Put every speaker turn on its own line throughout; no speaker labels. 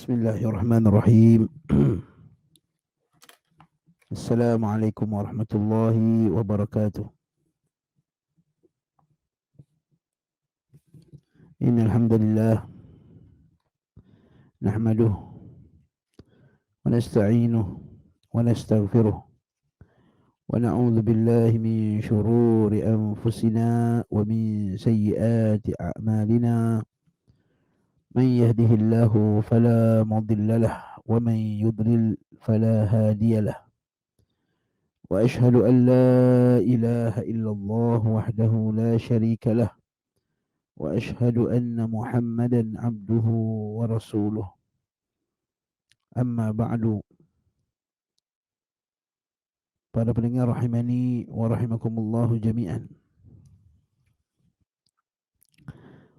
Bismillahirrahmanirrahim. Assalamualaikum warahmatullahi wabarakatuh. Innal hamdalillah nahmaduhu wa nasta'inuhu wa nastaghfiruh wa na'udzu billahi min shururi anfusina wa min sayyiati a'malina. Man yahdihillahu fala mudilla lahu wa man yudlil fala hadiya lahu. وأشهد أن لا إله إلا الله وحده لا شريك له وأشهد أن محمدا عبده ورسوله. أما بعد. Para pendengar rahimani wa rahimakumullahu jami'an.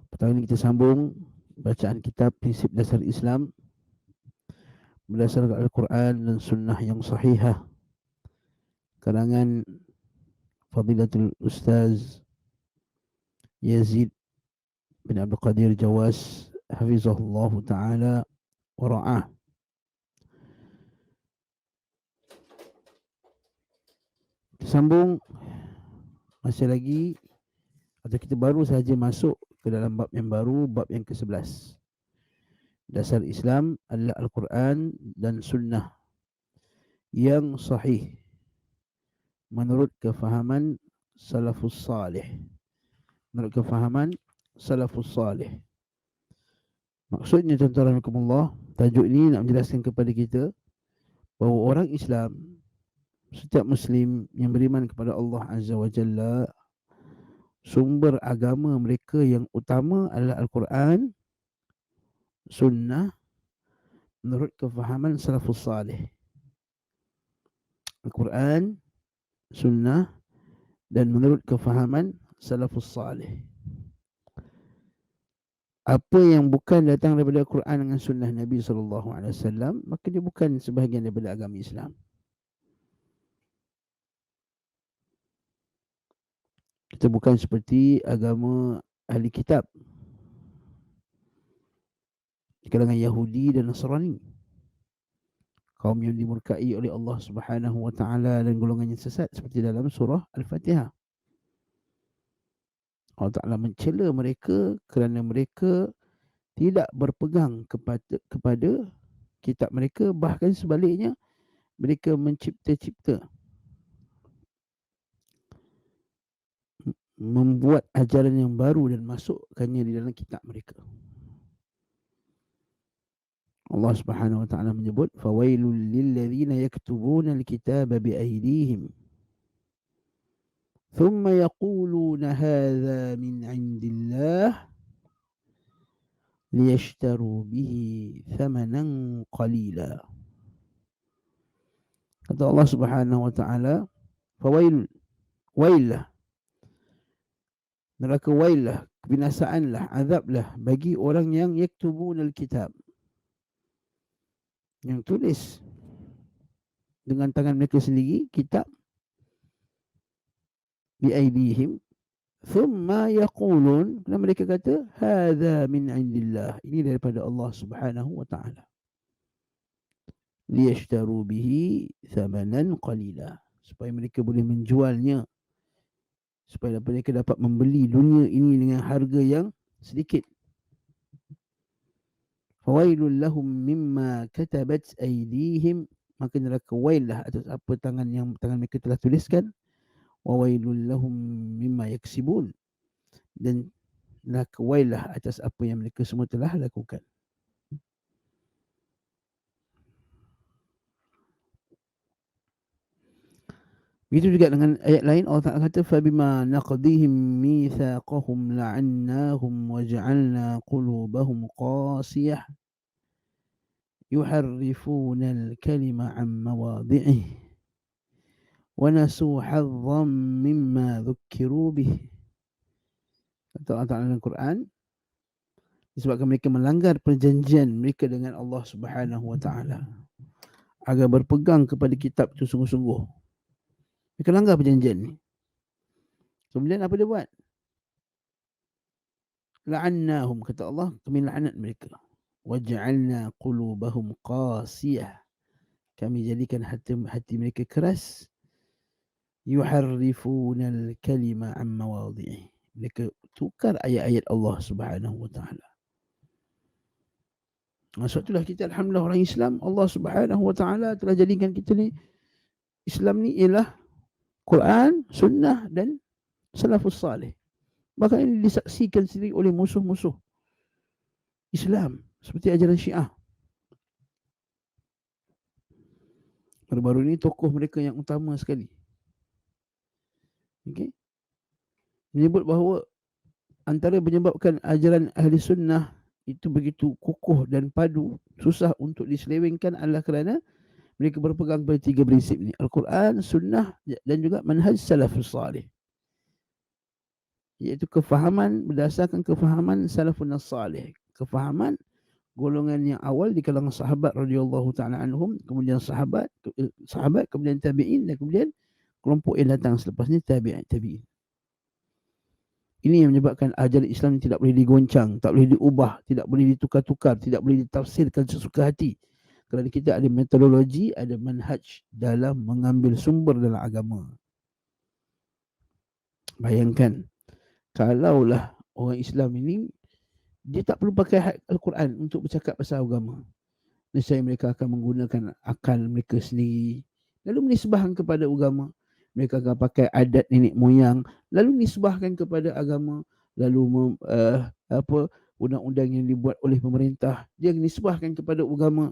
Pertama ini kita sambung bacaan kitab Prinsip Dasar Islam berdasarkan Al-Quran dan Sunnah yang sahihah, karangan Fadilatul Ustaz Yazid bin Abdul Qadir Jawas hafizahullahu ta'ala wa ra'ah. Sambung masih lagi, atau kita baru saja masuk ke dalam bab yang baru, bab yang ke-11. Dasar Islam adalah Al-Quran dan Sunnah yang sahih menurut kefahaman salafus salih. Menurut kefahaman salafus salih. Maksudnya tuan-tuan rahmatullah, tajuk ini nak menjelaskan kepada kita bahawa orang Islam, setiap Muslim yang beriman kepada Allah Azza wa Jalla, sumber agama mereka yang utama adalah Al-Quran, Sunnah menurut kefahaman salafus salih. Al-Quran, Sunnah dan menurut kefahaman salafus salih. Apa yang bukan datang daripada Al-Quran dengan Sunnah Nabi SAW, maka dia bukan sebahagian daripada agama Islam. Kita bukan seperti agama ahli kitab di kalangan Yahudi dan Nasrani, kaum yang dimurkai oleh Allah Subhanahu wa taala dan golongan yang sesat, seperti dalam surah Al-Fatihah. Allah Ta'ala mencela mereka kerana mereka tidak berpegang kepada kitab mereka, bahkan sebaliknya mereka mencipta-cipta, membuat ajaran yang baru dan masukkannya di dalam kitab mereka. Allah Subhanahu wa taala menyebut, fawailul lilladzina yaktubuna alkitaba biaydihim thumma yaquluna hadza min 'indillah liyashtaru bihi thamanan qalila. Kata Allah Subhanahu wa taala, fawailul, wailah, neraka wailah, kebinasaanlah, azablah bagi orang yang yaktubunal kitab, yang tulis dengan tangan mereka sendiri kitab, biaidihim, thumma yaqulun, dan mereka kata hadza min indillah, ini daripada Allah Subhanahu wa taala, liyashtaru bihi thamanan qalila, supaya mereka boleh menjualnya, supaya mereka dapat membeli dunia ini dengan harga yang sedikit. Fawailul lahum mimma katabat aydihim, maka neraka wailah atas apa tangan mereka telah tuliskan. Wa wailul lahum mimma yaksibun, dan neraka wailah atas apa yang mereka semua telah lakukan. Begitu juga dengan ayat lain, Allah Ta'ala kata, fabima naqdihim mitsaqahum la'annahum waja'alna qulubahum qasiyah yuharrifuna al-kalima 'an mawadhi'ih wa nasu hazzan mimma dzukkiru bih. Kata Allah Ta'ala dalam Quran, disebabkan mereka melanggar perjanjian mereka dengan Allah Subhanahu wa taala agar berpegang kepada kitab itu sungguh-sungguh, mereka langgar perjanjian ni. Kemudian apa dia buat? La'annahum, kata Allah, kami laknat mereka. waj'alna qulubahum qasiyah, kami jadikan hati mereka keras, yuharrifuna al-kalima an mawadhi'i, mereka tukar ayat-ayat Allah Subhanahu wa taala. Sebab itulah kita alhamdulillah orang Islam, Allah Subhanahu wa taala telah jadikan kita ni, Islam ni ialah Quran, sunnah dan salafus salih. Bahkan ini disaksikan sendiri oleh musuh-musuh Islam seperti ajaran Syiah. Baru-baru ini tokoh mereka yang utama sekali, okay, menyebut bahawa antara menyebabkan ajaran ahli sunnah itu begitu kukuh dan padu, susah untuk diselewengkan adalah kerana mereka berpegang pada 3 prinsip ini: Al-Quran, sunnah dan juga manhaj salafus salih, iaitu kefahaman berdasarkan kefahaman salafun salih, kefahaman golongan yang awal di kalangan sahabat radhiyallahu taala anhum, kemudian sahabat, kemudian tabi'in, dan kemudian kelompok yang datang selepasnya tabi'in. Ini yang menyebabkan ajaran Islam tidak boleh digoncang, tak boleh diubah, tidak boleh ditukar-tukar, tidak boleh ditafsirkan sesuka hati. Kerana kita ada metodologi, ada manhaj dalam mengambil sumber dalam agama. Bayangkan, kalaulah orang Islam ini dia tak perlu pakai Al-Quran untuk bercakap pasal agama, nescaya mereka akan menggunakan akal mereka sendiri, lalu menisbahkan kepada agama. Mereka akan pakai adat nenek moyang, lalu nisbahkan kepada agama. Lalu undang-undang yang dibuat oleh pemerintah, dia nisbahkan kepada agama.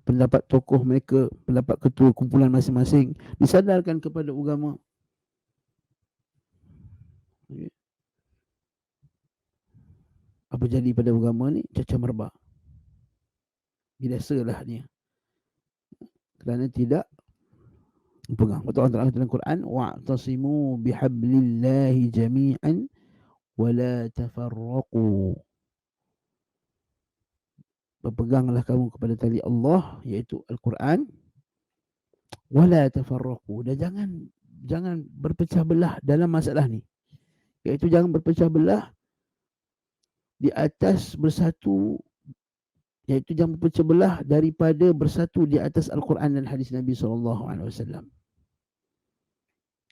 Pendapat tokoh mereka, pendapat ketua kumpulan masing-masing disadarkan kepada agama. Apa jadi pada agama ni? Cacah merbak. Biasalah dia, kerana tidak pegang. Betul Allah dalam Quran, wa'tasimu bihablillahi jami'an wa la tafarraqu. Berpeganglah kamu kepada tali Allah, iaitu Al-Quran, wala tafarraqu, dan jangan berpecah belah dalam masalah ni, iaitu jangan berpecah belah di atas bersatu, iaitu jangan berpecah belah daripada bersatu di atas Al-Quran dan hadis Nabi SAW.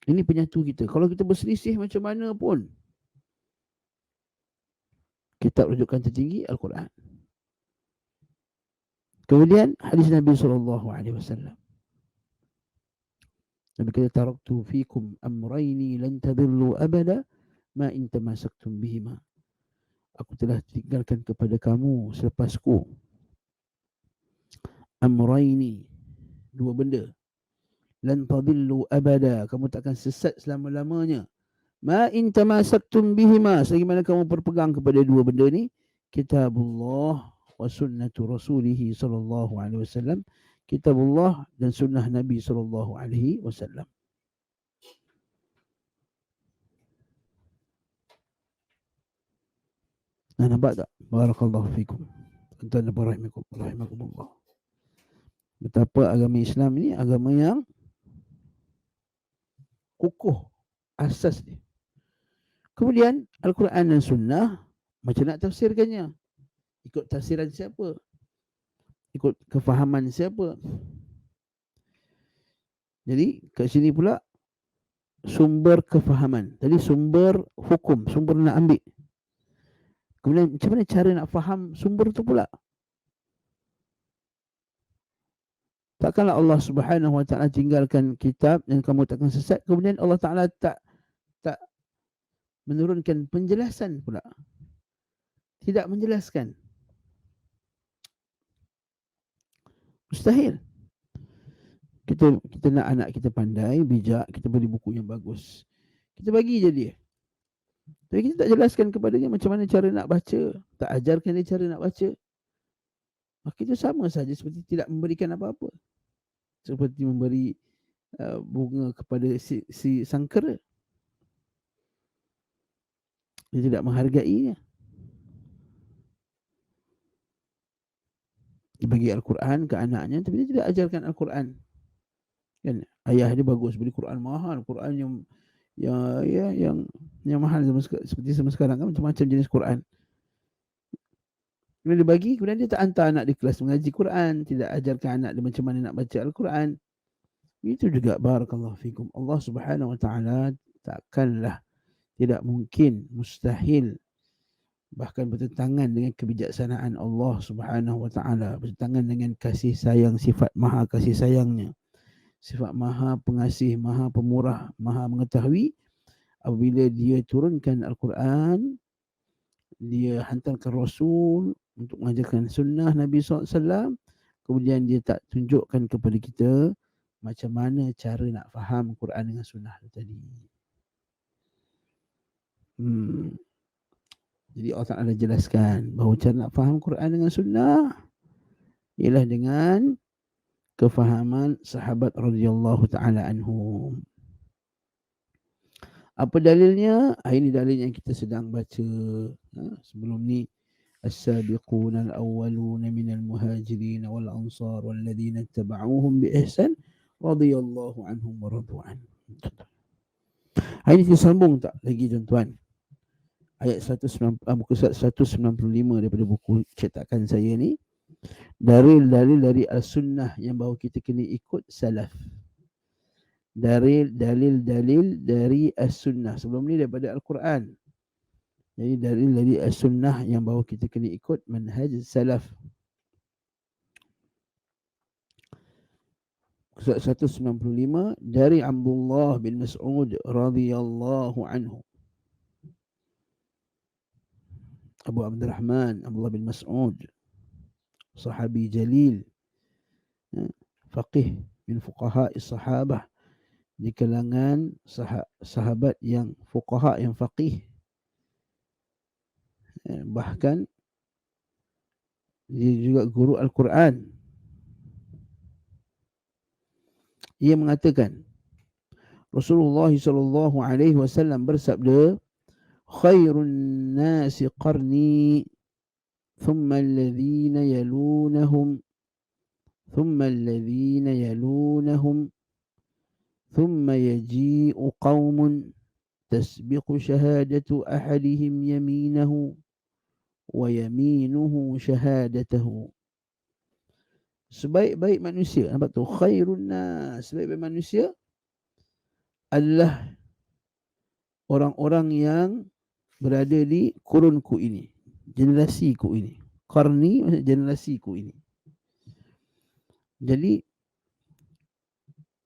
Ini penyatu kita. Kalau kita berselisih macam mana pun, kitab rujukan tertinggi Al-Quran, kemudian hadis Nabi SAW. Nabi kata, taraktu fikum amrayni lan tadillu abada ma in tamasaktum bihima. Aku telah tinggalkan kepada kamu selepasku amrayni, 2 benda, lan tadillu abada, kamu takkan sesat selama-lamanya, ma in tamasaktum bihima, selagi mana kamu berpegang kepada 2 benda ni, kitabullah wa sunnatu rasulih sallallahu alaihi wasallam, kitabullah dan sunnah Nabi sallallahu alaihi wasallam. Nah, nampak tak? Barakallahu fikum. Tuan-tuan dan rahimakumullah. Betapa agama Islam ini agama yang kukuh asas dia. Kemudian Al-Quran dan Sunnah, macam nak tafsirkannya? Ikut tafsiran siapa? Ikut kefahaman siapa? Jadi kat sini pula sumber kefahaman. Tadi sumber hukum, sumber nak ambil. Kemudian macam mana cara nak faham sumber tu pula? Takkanlah Allah Subhanahu wa taala tinggalkan kitab dan kamu takkan sesat, kemudian Allah Taala tak menurunkan penjelasan pula. Tidak menjelaskan. Mustahil. Kita nak anak kita pandai, bijak, kita beli buku yang bagus, kita bagi je dia. Tapi kita tak jelaskan kepadanya macam mana cara nak baca, tak ajarkan dia cara nak baca, maka itu sama saja seperti tidak memberikan apa-apa. Seperti memberi bunga kepada si sangkara, dia tidak menghargainya. Dia bagi Al-Quran ke anaknya, tapi dia tidak ajarkan Al-Quran, kan? ayah dia bagus, beli Quran mahal, Quran yang mahal seperti zaman sekarang kan, macam-macam jenis Quran. Kemudian dia bagi, kemudian dia tak hantar anak di kelas mengaji Quran, tidak ajarkan anak dia macam mana nak baca Al-Quran. Itu juga barakallahu fikum. Allah Subhanahu wa taala takkanlah, tidak mungkin, mustahil, bahkan bertentangan dengan kebijaksanaan Allah Subhanahu wa taala, bertentangan dengan kasih sayang, sifat maha kasih sayangnya, sifat maha pengasih, maha pemurah, maha mengetahui, apabila dia turunkan Al-Quran, dia hantarkan Rasul untuk mengajarkan sunnah Nabi SAW, kemudian dia tak tunjukkan kepada kita macam mana cara nak faham Quran dengan sunnah tadi. Jadi Allah Ta'ala jelaskan bahawa cara nak faham Quran dengan sunnah ialah dengan kefahaman sahabat radhiyallahu ta'ala anhum. Apa dalilnya? Ini dalil yang kita sedang baca sebelum ni. As-sabiquna al-awwaluna minal muhajirin wal ansar walladzina ittaba'uuhum bi ihsan radhiyallahu anhum wa radu an. Ini kita sambung tak lagi tuan-tuan? Ayat 190, muka surat 195 daripada buku cetakan saya ni. Dalil-dalil dari as-sunnah yang bahawa kita kena ikut salaf. Dalil dari as-sunnah. Sebelum ni daripada Al-Quran. Jadi dalil dari as-sunnah yang bahawa kita kena ikut manhaj salaf. Surat 195 dari Abdullah bin Mas'ud radhiyallahu anhu. Abu Abdurrahman Abdullah bin Mas'ud, sahabi jalil, faqih min fuqaha as-sahabah, di kalangan sahabat yang fuqaha, yang faqih, bahkan dia juga guru Al-Quran. Ia mengatakan Rasulullah sallallahu alaihi wasallam bersabda, khairun nasi qarni thumma alladhina yalunahum thumma alladhina yalunahum thumma yaji'u qaumun tasbiqu shahadatu ahadihim yaminahu wa yaminuhu shahadatahu. Sebaik-baik manusia, nampak tu, khairun nas, sebaik-baik manusia adalah orang-orang yang berada di kurunku ini, generasiku ini. Qarni maksudnya generasiku ini. Jadi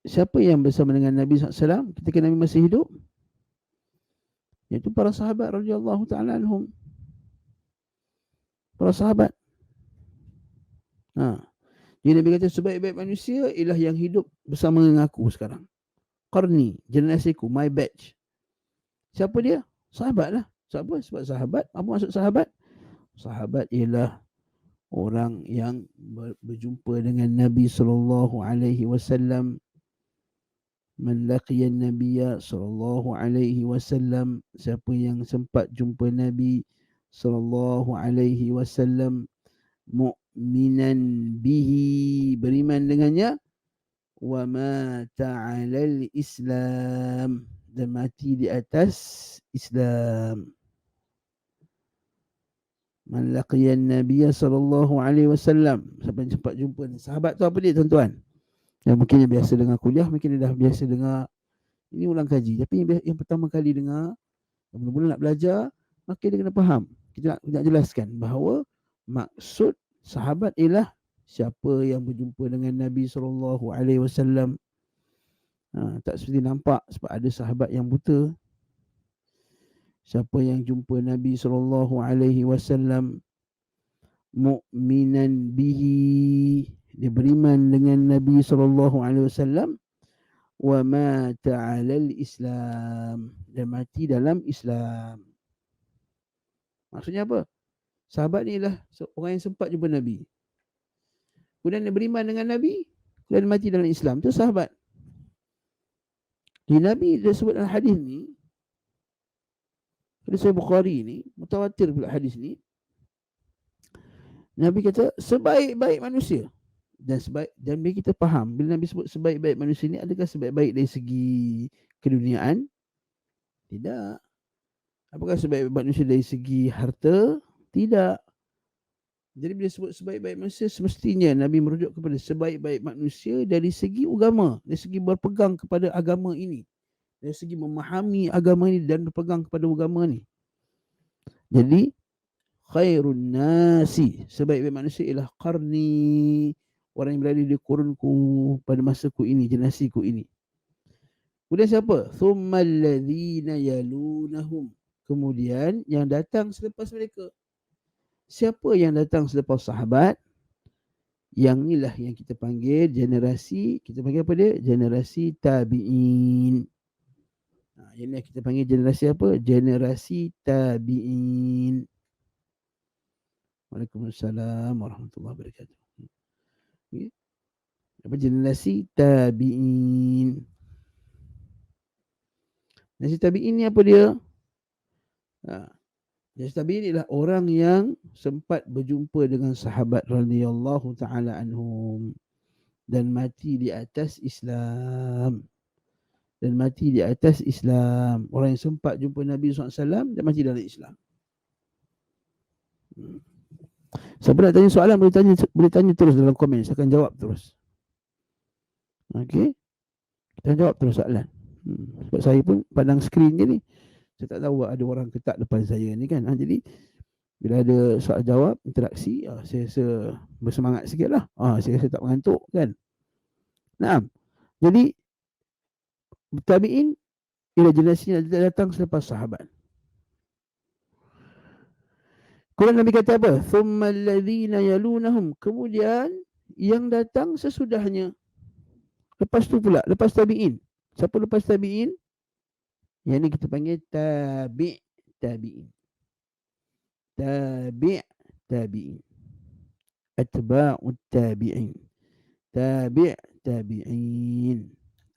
siapa yang bersama dengan Nabi SAW ketika Nabi masih hidup? Iaitu para sahabat radhiyallahu ta'ala anhum. Para sahabat. Jadi Nabi kata sebaik-baik manusia ialah yang hidup bersama dengan aku sekarang. Qarni, generasiku, my batch. Siapa dia? Sahabat lah. Siapa? Sebab sahabat. Apa maksud sahabat? Sahabat ialah orang yang berjumpa dengan Nabi sallallahu alaihi wasallam. Man laqiyan nabiyya sallallahu alaihi wasallam, siapa yang sempat jumpa Nabi sallallahu alaihi wasallam, mu'minan bihi, beriman dengannya, wa mata 'alal Islam, dan mati di atas Islam. Man laqiyan nabiyya sallallahu alaihi wasallam, siapa yang sempat jumpa ni. Sahabat tu apa dia tuan-tuan? Yang mungkin yang biasa dengar kuliah, mungkin dia dah biasa dengar ini ulang kaji, tapi yang pertama kali dengar, yang mula-mula nak belajar, maka dia kena faham. Kita nak jelaskan bahawa maksud sahabat ialah siapa yang berjumpa dengan Nabi SAW. Tak seperti nampak, sebab ada sahabat yang buta. Siapa yang jumpa Nabi SAW, mu'minan bihi, dia beriman dengan Nabi SAW, wa mata 'alal Islam, dan mati dalam Islam. Maksudnya apa? Sahabat ni lah orang yang sempat jumpa Nabi, kemudian dia beriman dengan Nabi, kemudian mati dalam Islam. Itu sahabat. Di Nabi dia sebut dalam hadis ni, hadis Sahih Bukhari ni, mutawatir pula hadis ni. Nabi kata sebaik-baik manusia, dan biar kita faham, bila Nabi sebut sebaik-baik manusia ni, adakah sebaik-baik dari segi keduniaan? Tidak. Apakah sebaik-baik manusia dari segi harta? Tidak. Jadi bila sebut sebaik-baik manusia, semestinya Nabi merujuk kepada sebaik-baik manusia dari segi agama, dari segi berpegang kepada agama ini, dari segi memahami agama ini dan berpegang kepada agama ini. Jadi khairun nasi, sebaik-baik manusia ialah qarni, orang yang berada di kurunku pada masaku ini, generasiku ini. Kemudian siapa? Thummal ladzina yalunahum, kemudian yang datang selepas mereka. Siapa yang datang selepas sahabat? Yang inilah yang kita panggil generasi, kita panggil apa dia? Generasi tabi'in. Ini kita panggil generasi apa? Generasi tabi'in. Waalaikumsalam warahmatullahi wabarakatuh. Apa generasi tabi'in? Generasi tabi'in ni apa dia? Generasi tabi'in ialah orang yang sempat berjumpa dengan sahabat radhiyallahu ta'ala anhum dan mati di atas Islam. Dan mati di atas Islam. Orang yang sempat jumpa Nabi SAW dan mati dalam Islam. Siapa nak tanya soalan boleh tanya terus dalam komen. Saya akan jawab terus. Okey. Kita jawab terus soalan. Sebab saya pun pandang skrin je ni. Saya tak tahu ada orang ketak depan saya ni kan. Jadi bila ada soal jawab, interaksi, saya rasa bersemangat sikit lah. Saya rasa tak mengantuk kan. Naam. Jadi tabi'in ialah generasi yang datang selepas sahabat. Kemudian Nabi kata apa? Thummal ladzina yalunahum, kemudian yang datang sesudahnya. Lepas tu pula, lepas tabi'in. Siapa lepas tabi'in? Yang ni kita panggil tabi'in. Tabi'in. Atba'ut tabi'in. Tabi'in.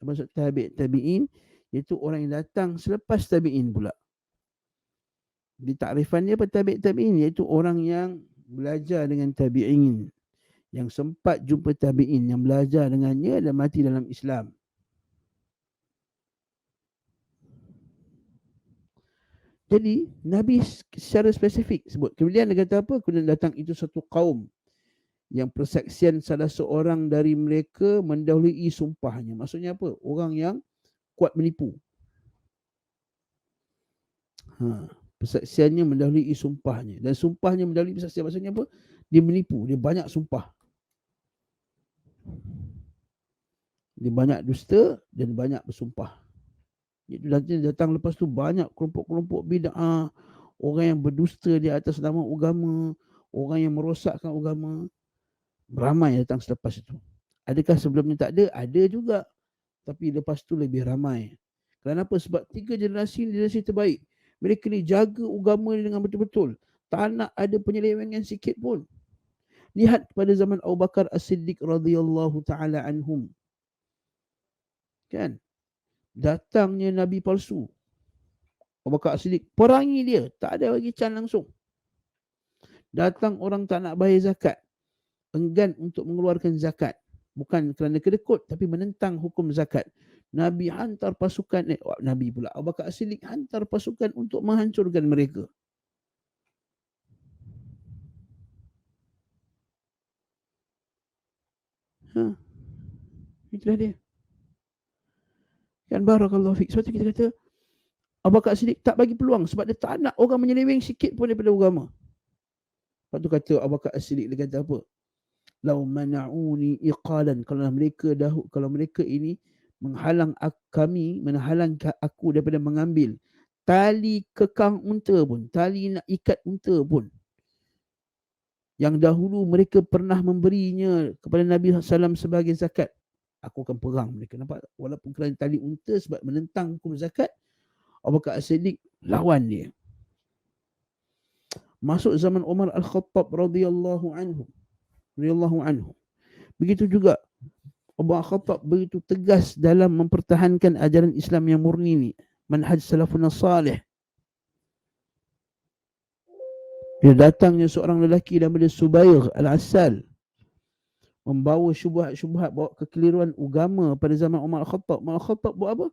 Maksud tabi'in iaitu orang yang datang selepas tabi'in pula. Di takrifan dia apa tabi'in, iaitu orang yang belajar dengan tabi'in, yang sempat jumpa tabi'in, yang belajar dengannya dan mati dalam Islam. Jadi Nabi secara spesifik sebut. Kemudian dia kata apa? Kemudian datang itu satu kaum yang persaksian salah seorang dari mereka mendahului sumpahnya. Maksudnya apa? Orang yang kuat menipu. Persaksiannya mendahului sumpahnya. Dan sumpahnya mendahului persaksian. Maksudnya apa? Dia menipu. Dia banyak sumpah. Dia banyak dusta dan banyak bersumpah. Itu nanti datang lepas tu banyak kelompok-kelompok bid'ah, orang yang berdusta di atas nama agama, orang yang merosakkan agama. Ramai datang selepas itu. Adakah sebelumnya tak ada? Ada juga. Tapi lepas tu lebih ramai. Kenapa? Sebab 3 generasi terbaik. Mereka ni jaga agama dengan betul-betul. Tak nak ada penyelewengan sikit pun. Lihat pada zaman Abu Bakar As-Siddiq radhiyallahu ta'ala anhum. Kan? Datangnya Nabi palsu. Abu Bakar As-Siddiq perangi dia. Tak ada bagi can langsung. Datang orang tak nak bayar zakat. Enggan untuk mengeluarkan zakat. Bukan kerana kedekut, tapi menentang hukum zakat. Nabi hantar pasukan, Nabi pula, Abu Bakar As-Siddiq hantar pasukan untuk menghancurkan mereka. Itulah dia. Kan barakallahu fiik. Sebab tu kita kata Abu Bakar As-Siddiq tak bagi peluang sebab dia tak nak orang menyeleweng sikit pun daripada agama. Lepas tu kata Abu Bakar As-Siddiq, dia kata apa? Lau mana'uni iqalan, kalau mereka ini menghalang aku daripada mengambil tali kekang unta pun, tali nak ikat unta pun, yang dahulu mereka pernah memberinya kepada Nabi SAW sebagai zakat, aku akan perang mereka. Nampak? Walaupun kerana tali unta sebab menentang hukum zakat, Abu Bakar As-Siddiq lawan dia. Masuk zaman Umar Al-Khattab radhiyallahu anhu. Begitu juga Abu Khattab begitu tegas dalam mempertahankan ajaran Islam yang murni ni, manhaj salafun salih. Dia datangnya seorang lelaki nama dia Subair Al-Assal, membawa syubhat-syubhat, bawa kekeliruan agama pada zaman Umar Al-Khattab. Umar Al-Khattab buat apa?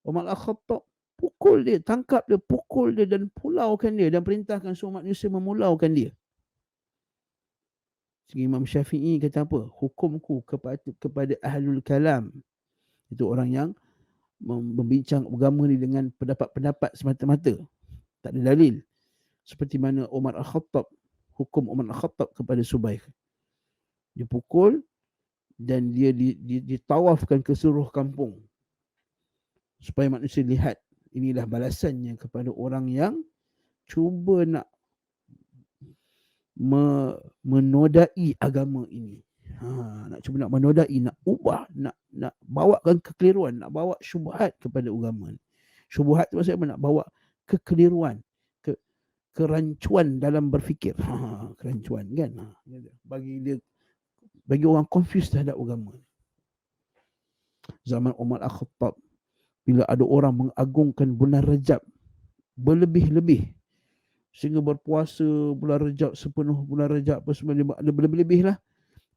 Umar Al-Khattab pukul dia, tangkap dia, pukul dia dan pulaukan dia dan perintahkan semua manusia memulaukan dia. Imam Syafi'i kata apa? Hukumku kepada ahlul kalam. Itu orang yang membincang agama ni dengan pendapat-pendapat semata-mata. Tak ada dalil. Seperti mana Umar Al-Khattab, hukum Umar Al-Khattab kepada Subaih. Dia pukul dan dia ditawafkan ke seluruh kampung. Supaya manusia lihat inilah balasannya kepada orang yang cuba nak menodai agama ini. Nak cuba nak menodai, nak ubah, nak bawakan kekeliruan, nak bawa syubhat kepada agama ni. Syubhat tu maksudnya apa? Nak bawa kekeliruan, kerancuan dalam berfikir. Kerancuan kan? Bagi orang confused terhadap agama. Zaman Umar Al-Khattab, bila ada orang mengagungkan bulan Rajab berlebih-lebih, sehingga berpuasa bulan Rajab sepenuh bulan Rajab apa semua, ada berlebih-lebih lah.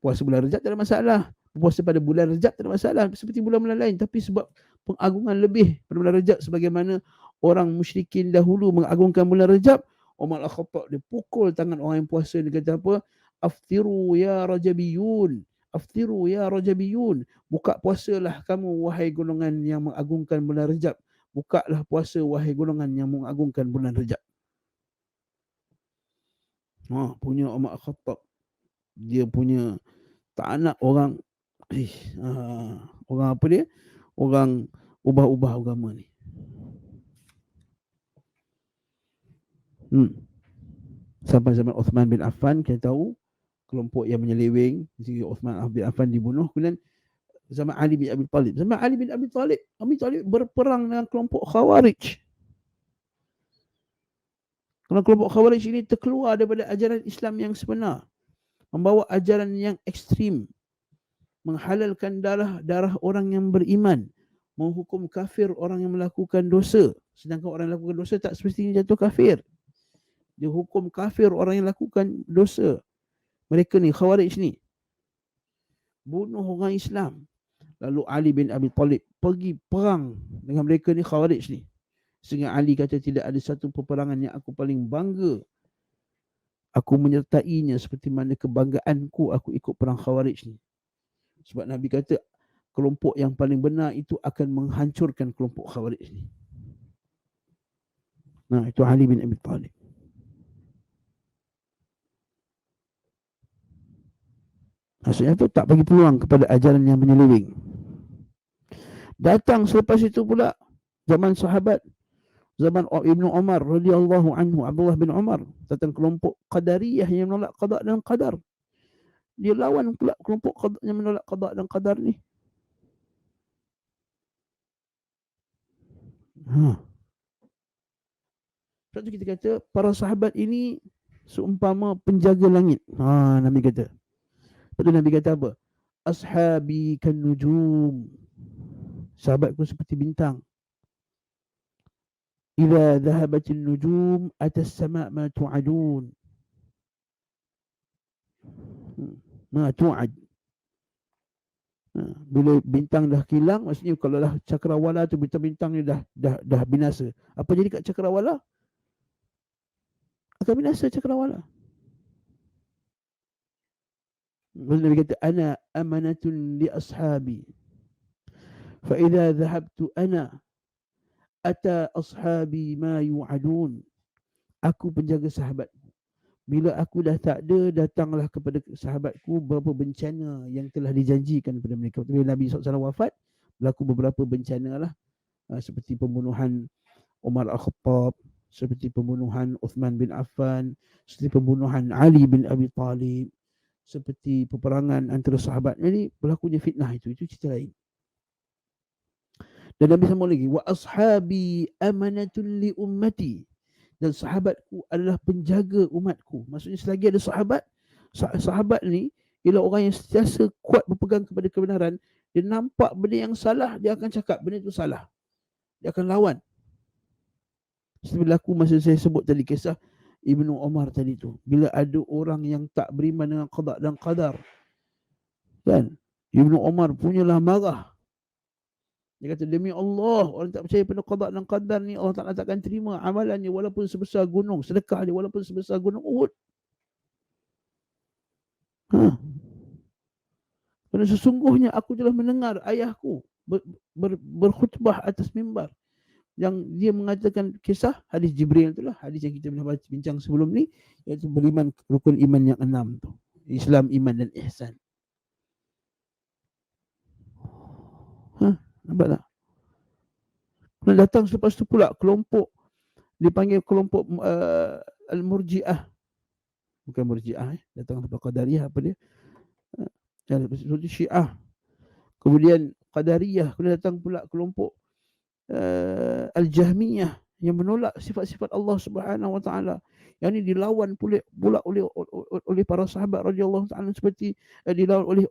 Puasa bulan Rajab tak ada masalah, puasa pada bulan Rajab tak ada masalah, seperti bulan-bulan lain. Tapi sebab pengagungan lebih pada bulan Rajab, sebagaimana orang musyrikin dahulu mengagungkan bulan Rajab, Umar Al-Khattab dia pukul tangan orang yang puasa. Dia kata apa? Aftiru ya Rajabiyun, aftiru ya Rajabiyun, buka puasalah kamu wahai golongan yang mengagungkan bulan Rajab, bukalah puasa wahai golongan yang mengagungkan bulan Rajab. Punya Umar Al-Khattab, dia punya tak nak orang orang apa dia? Orang ubah-ubah agama ni. Sampai zaman Uthman bin Affan, kita tahu kelompok yang menyeleweng, sehingga Uthman bin Affan dibunuh. Kemudian zaman Ali bin Abi Talib. Zaman Ali bin Abi Talib berperang dengan kelompok Khawarij. Kerana kelompok Khawarij ini terkeluar daripada ajaran Islam yang sebenar, membawa ajaran yang ekstrim, menghalalkan darah orang yang beriman, menghukum kafir orang yang melakukan dosa, sedangkan orang yang melakukan dosa tak semestinya jatuh kafir. Dia hukum kafir orang yang lakukan dosa. Mereka ni Khawarij ni bunuh orang Islam. Lalu Ali bin Abi Talib pergi perang dengan mereka ni Khawarij ni. Sehingga Ali kata tidak ada satu peperangan yang aku paling bangga aku menyertainya seperti mana kebanggaanku aku ikut perang Khawarij ni. Sebab Nabi kata kelompok yang paling benar itu akan menghancurkan kelompok Khawarij ni. Itu Ali bin Abi Talib. Maksudnya tu tak bagi peluang kepada ajaran yang menyeleweng. Datang selepas itu pula zaman sahabat, zaman Ibnu Umar radhiyallahu anhu, Abdullah bin Umar, datang kelompok Qadariyah yang menolak qada dan qadar. Dia lawan pula kelompok yang menolak qada dan qadar ni. Sebab tu kita kata para sahabat ini seumpama penjaga langit. Nabi kata. Lepas tu Nabi kata apa? Ashabi kan nujum. Sahabatku seperti bintang. Idza dhahabatin nujum atas sama' ma tu'adun. Ma tu'ad. Bila bintang dah kilang, maksudnya kalau dah cakrawala tu, bintang-bintang ni dah binasa. Apa jadi kat cakrawala? Akan binasa cakrawala. Nabi kata ana amanatun li ashabi. Fa idza dhahabtu ana ata ashabi ma yu'adun. Aku penjaga sahabat. Bila aku dah tak ada, datanglah kepada sahabatku beberapa bencana yang telah dijanjikan kepada mereka. Bila Nabi SAW wafat, berlaku beberapa bencana lah. Seperti pembunuhan Umar Al-Khattab, seperti pembunuhan Uthman bin Affan, seperti pembunuhan Ali bin Abi Talib, seperti peperangan antara sahabat. Jadi berlakunya fitnah itu cerita lain. Dan Nabi sambung lagi, wa ashabi amanatun li ummati. Dan sahabatku adalah penjaga umatku. Maksudnya selagi ada sahabat ni ialah orang yang sentiasa kuat berpegang kepada kebenaran. Dia nampak benda yang salah, dia akan cakap benda itu salah. Dia akan lawan. Seperti berlaku masa saya sebut tadi kisah Ibnu Umar tadi tu. Bila ada orang yang tak beriman dengan qada dan qadar, Kan? Ibnu Umar punyalah marah. Dia kata, demi Allah, orang tak percaya pada qada dan qadar ni, Allah Ta'ala takkan terima amalannya walaupun sebesar gunung, sedekah dia walaupun sebesar gunung Uhud. Ha. Kerana sesungguhnya aku telah mendengar ayahku berkhutbah atas mimbar, yang dia mengatakan kisah hadis Jibril itulah, hadis yang kita pernah bincang sebelum ni, iaitu beriman rukun iman yang 6 tu. Islam, iman dan ihsan. Nampak tak? Dan datang selepas tu pula kelompok, dipanggil kelompok Al-Murji'ah. Bukan Murji'ah, datang lepas Qadariyah, apa dia? Syiah. Kemudian Qadariyah, kemudian datang pula kelompok Al-Jahmiyah yang menolak sifat-sifat Allah Subhanahu Wa Taala. Yang ini dilawan pula oleh para sahabat radhiyallahu taala, seperti dilawan oleh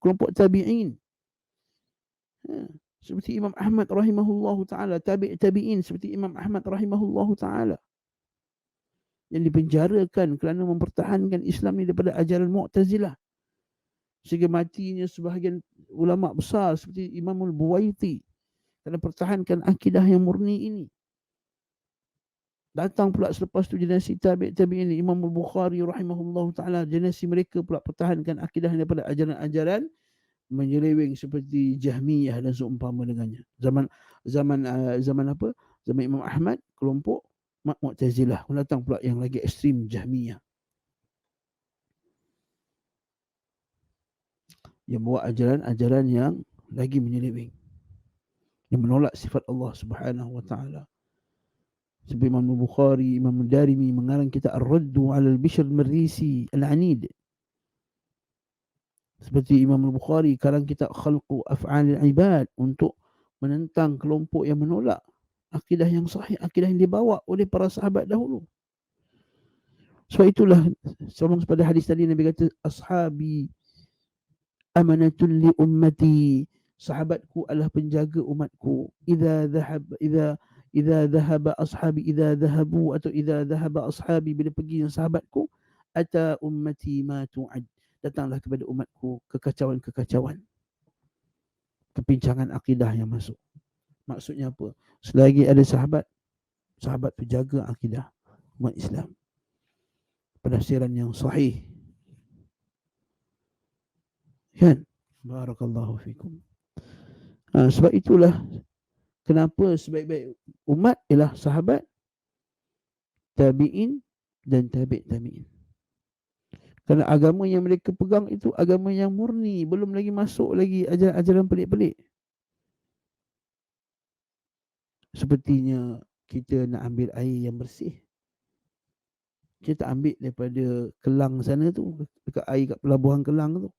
kelompok tabi'in. Seperti Imam Ahmad rahimahullahu taala, tabi'in seperti Imam Ahmad rahimahullahu taala, yang dipenjarakan kerana mempertahankan Islam ini daripada ajaran Mu'tazilah, sehingga matinya sebahagian ulama besar seperti Imamul Buwaiti kerana pertahankan akidah yang murni ini. Datang pula selepas tu generasi tabi'in, Imam Al-Bukhari rahimahullahu taala, generasi mereka pula pertahankan akidah daripada ajaran-ajaran menyeleweng seperti Jahmiyah dan seumpama dengannya. Zaman apa? Zaman Imam Ahmad, kelompok Mu'tazilah. Datang pula yang lagi ekstrim, Jahmiyah, yang bawa ajaran-ajaran yang lagi menyeleweng, yang menolak sifat Allah Subhanahu Wa Taala. Seperti Imam Bukhari, Imam Darimi mengarang kitab Ar-Raddu 'ala al-Bishr al-Marisi al-Anid. Seperti Imam Bukhari karang kitab Khalqu Af'al al-Ibad untuk menentang kelompok yang menolak akidah yang sahih, akidah yang dibawa oleh para sahabat dahulu. Sebab itulah sambung pada hadis tadi, Nabi kata, ashabi amanatun li ummati, sahabatku adalah penjaga umatku. Idza dhahaba ashabi, idza dhahabu, atau idza dhahaba ashabi, bila pergi sahabatku, ata ummati ma tu'ad, datanglah kepada umatku kekacauan-kekacauan, kepincangan akidah yang masuk. Maksudnya apa? Selagi ada sahabat tu jaga akidah umat Islam, penafsiran yang sahih. Kan? Barakallahu fikum. Sebab itulah kenapa sebaik-baik umat ialah sahabat, tabi'in dan tabi'in. Kerana agama yang mereka pegang itu agama yang murni, belum lagi masuk lagi ajaran-ajaran pelik-pelik. Sepertinya kita nak ambil air yang bersih, kita tak ambil daripada Kelang sana tu, dekat air kat pelabuhan Kelang tu,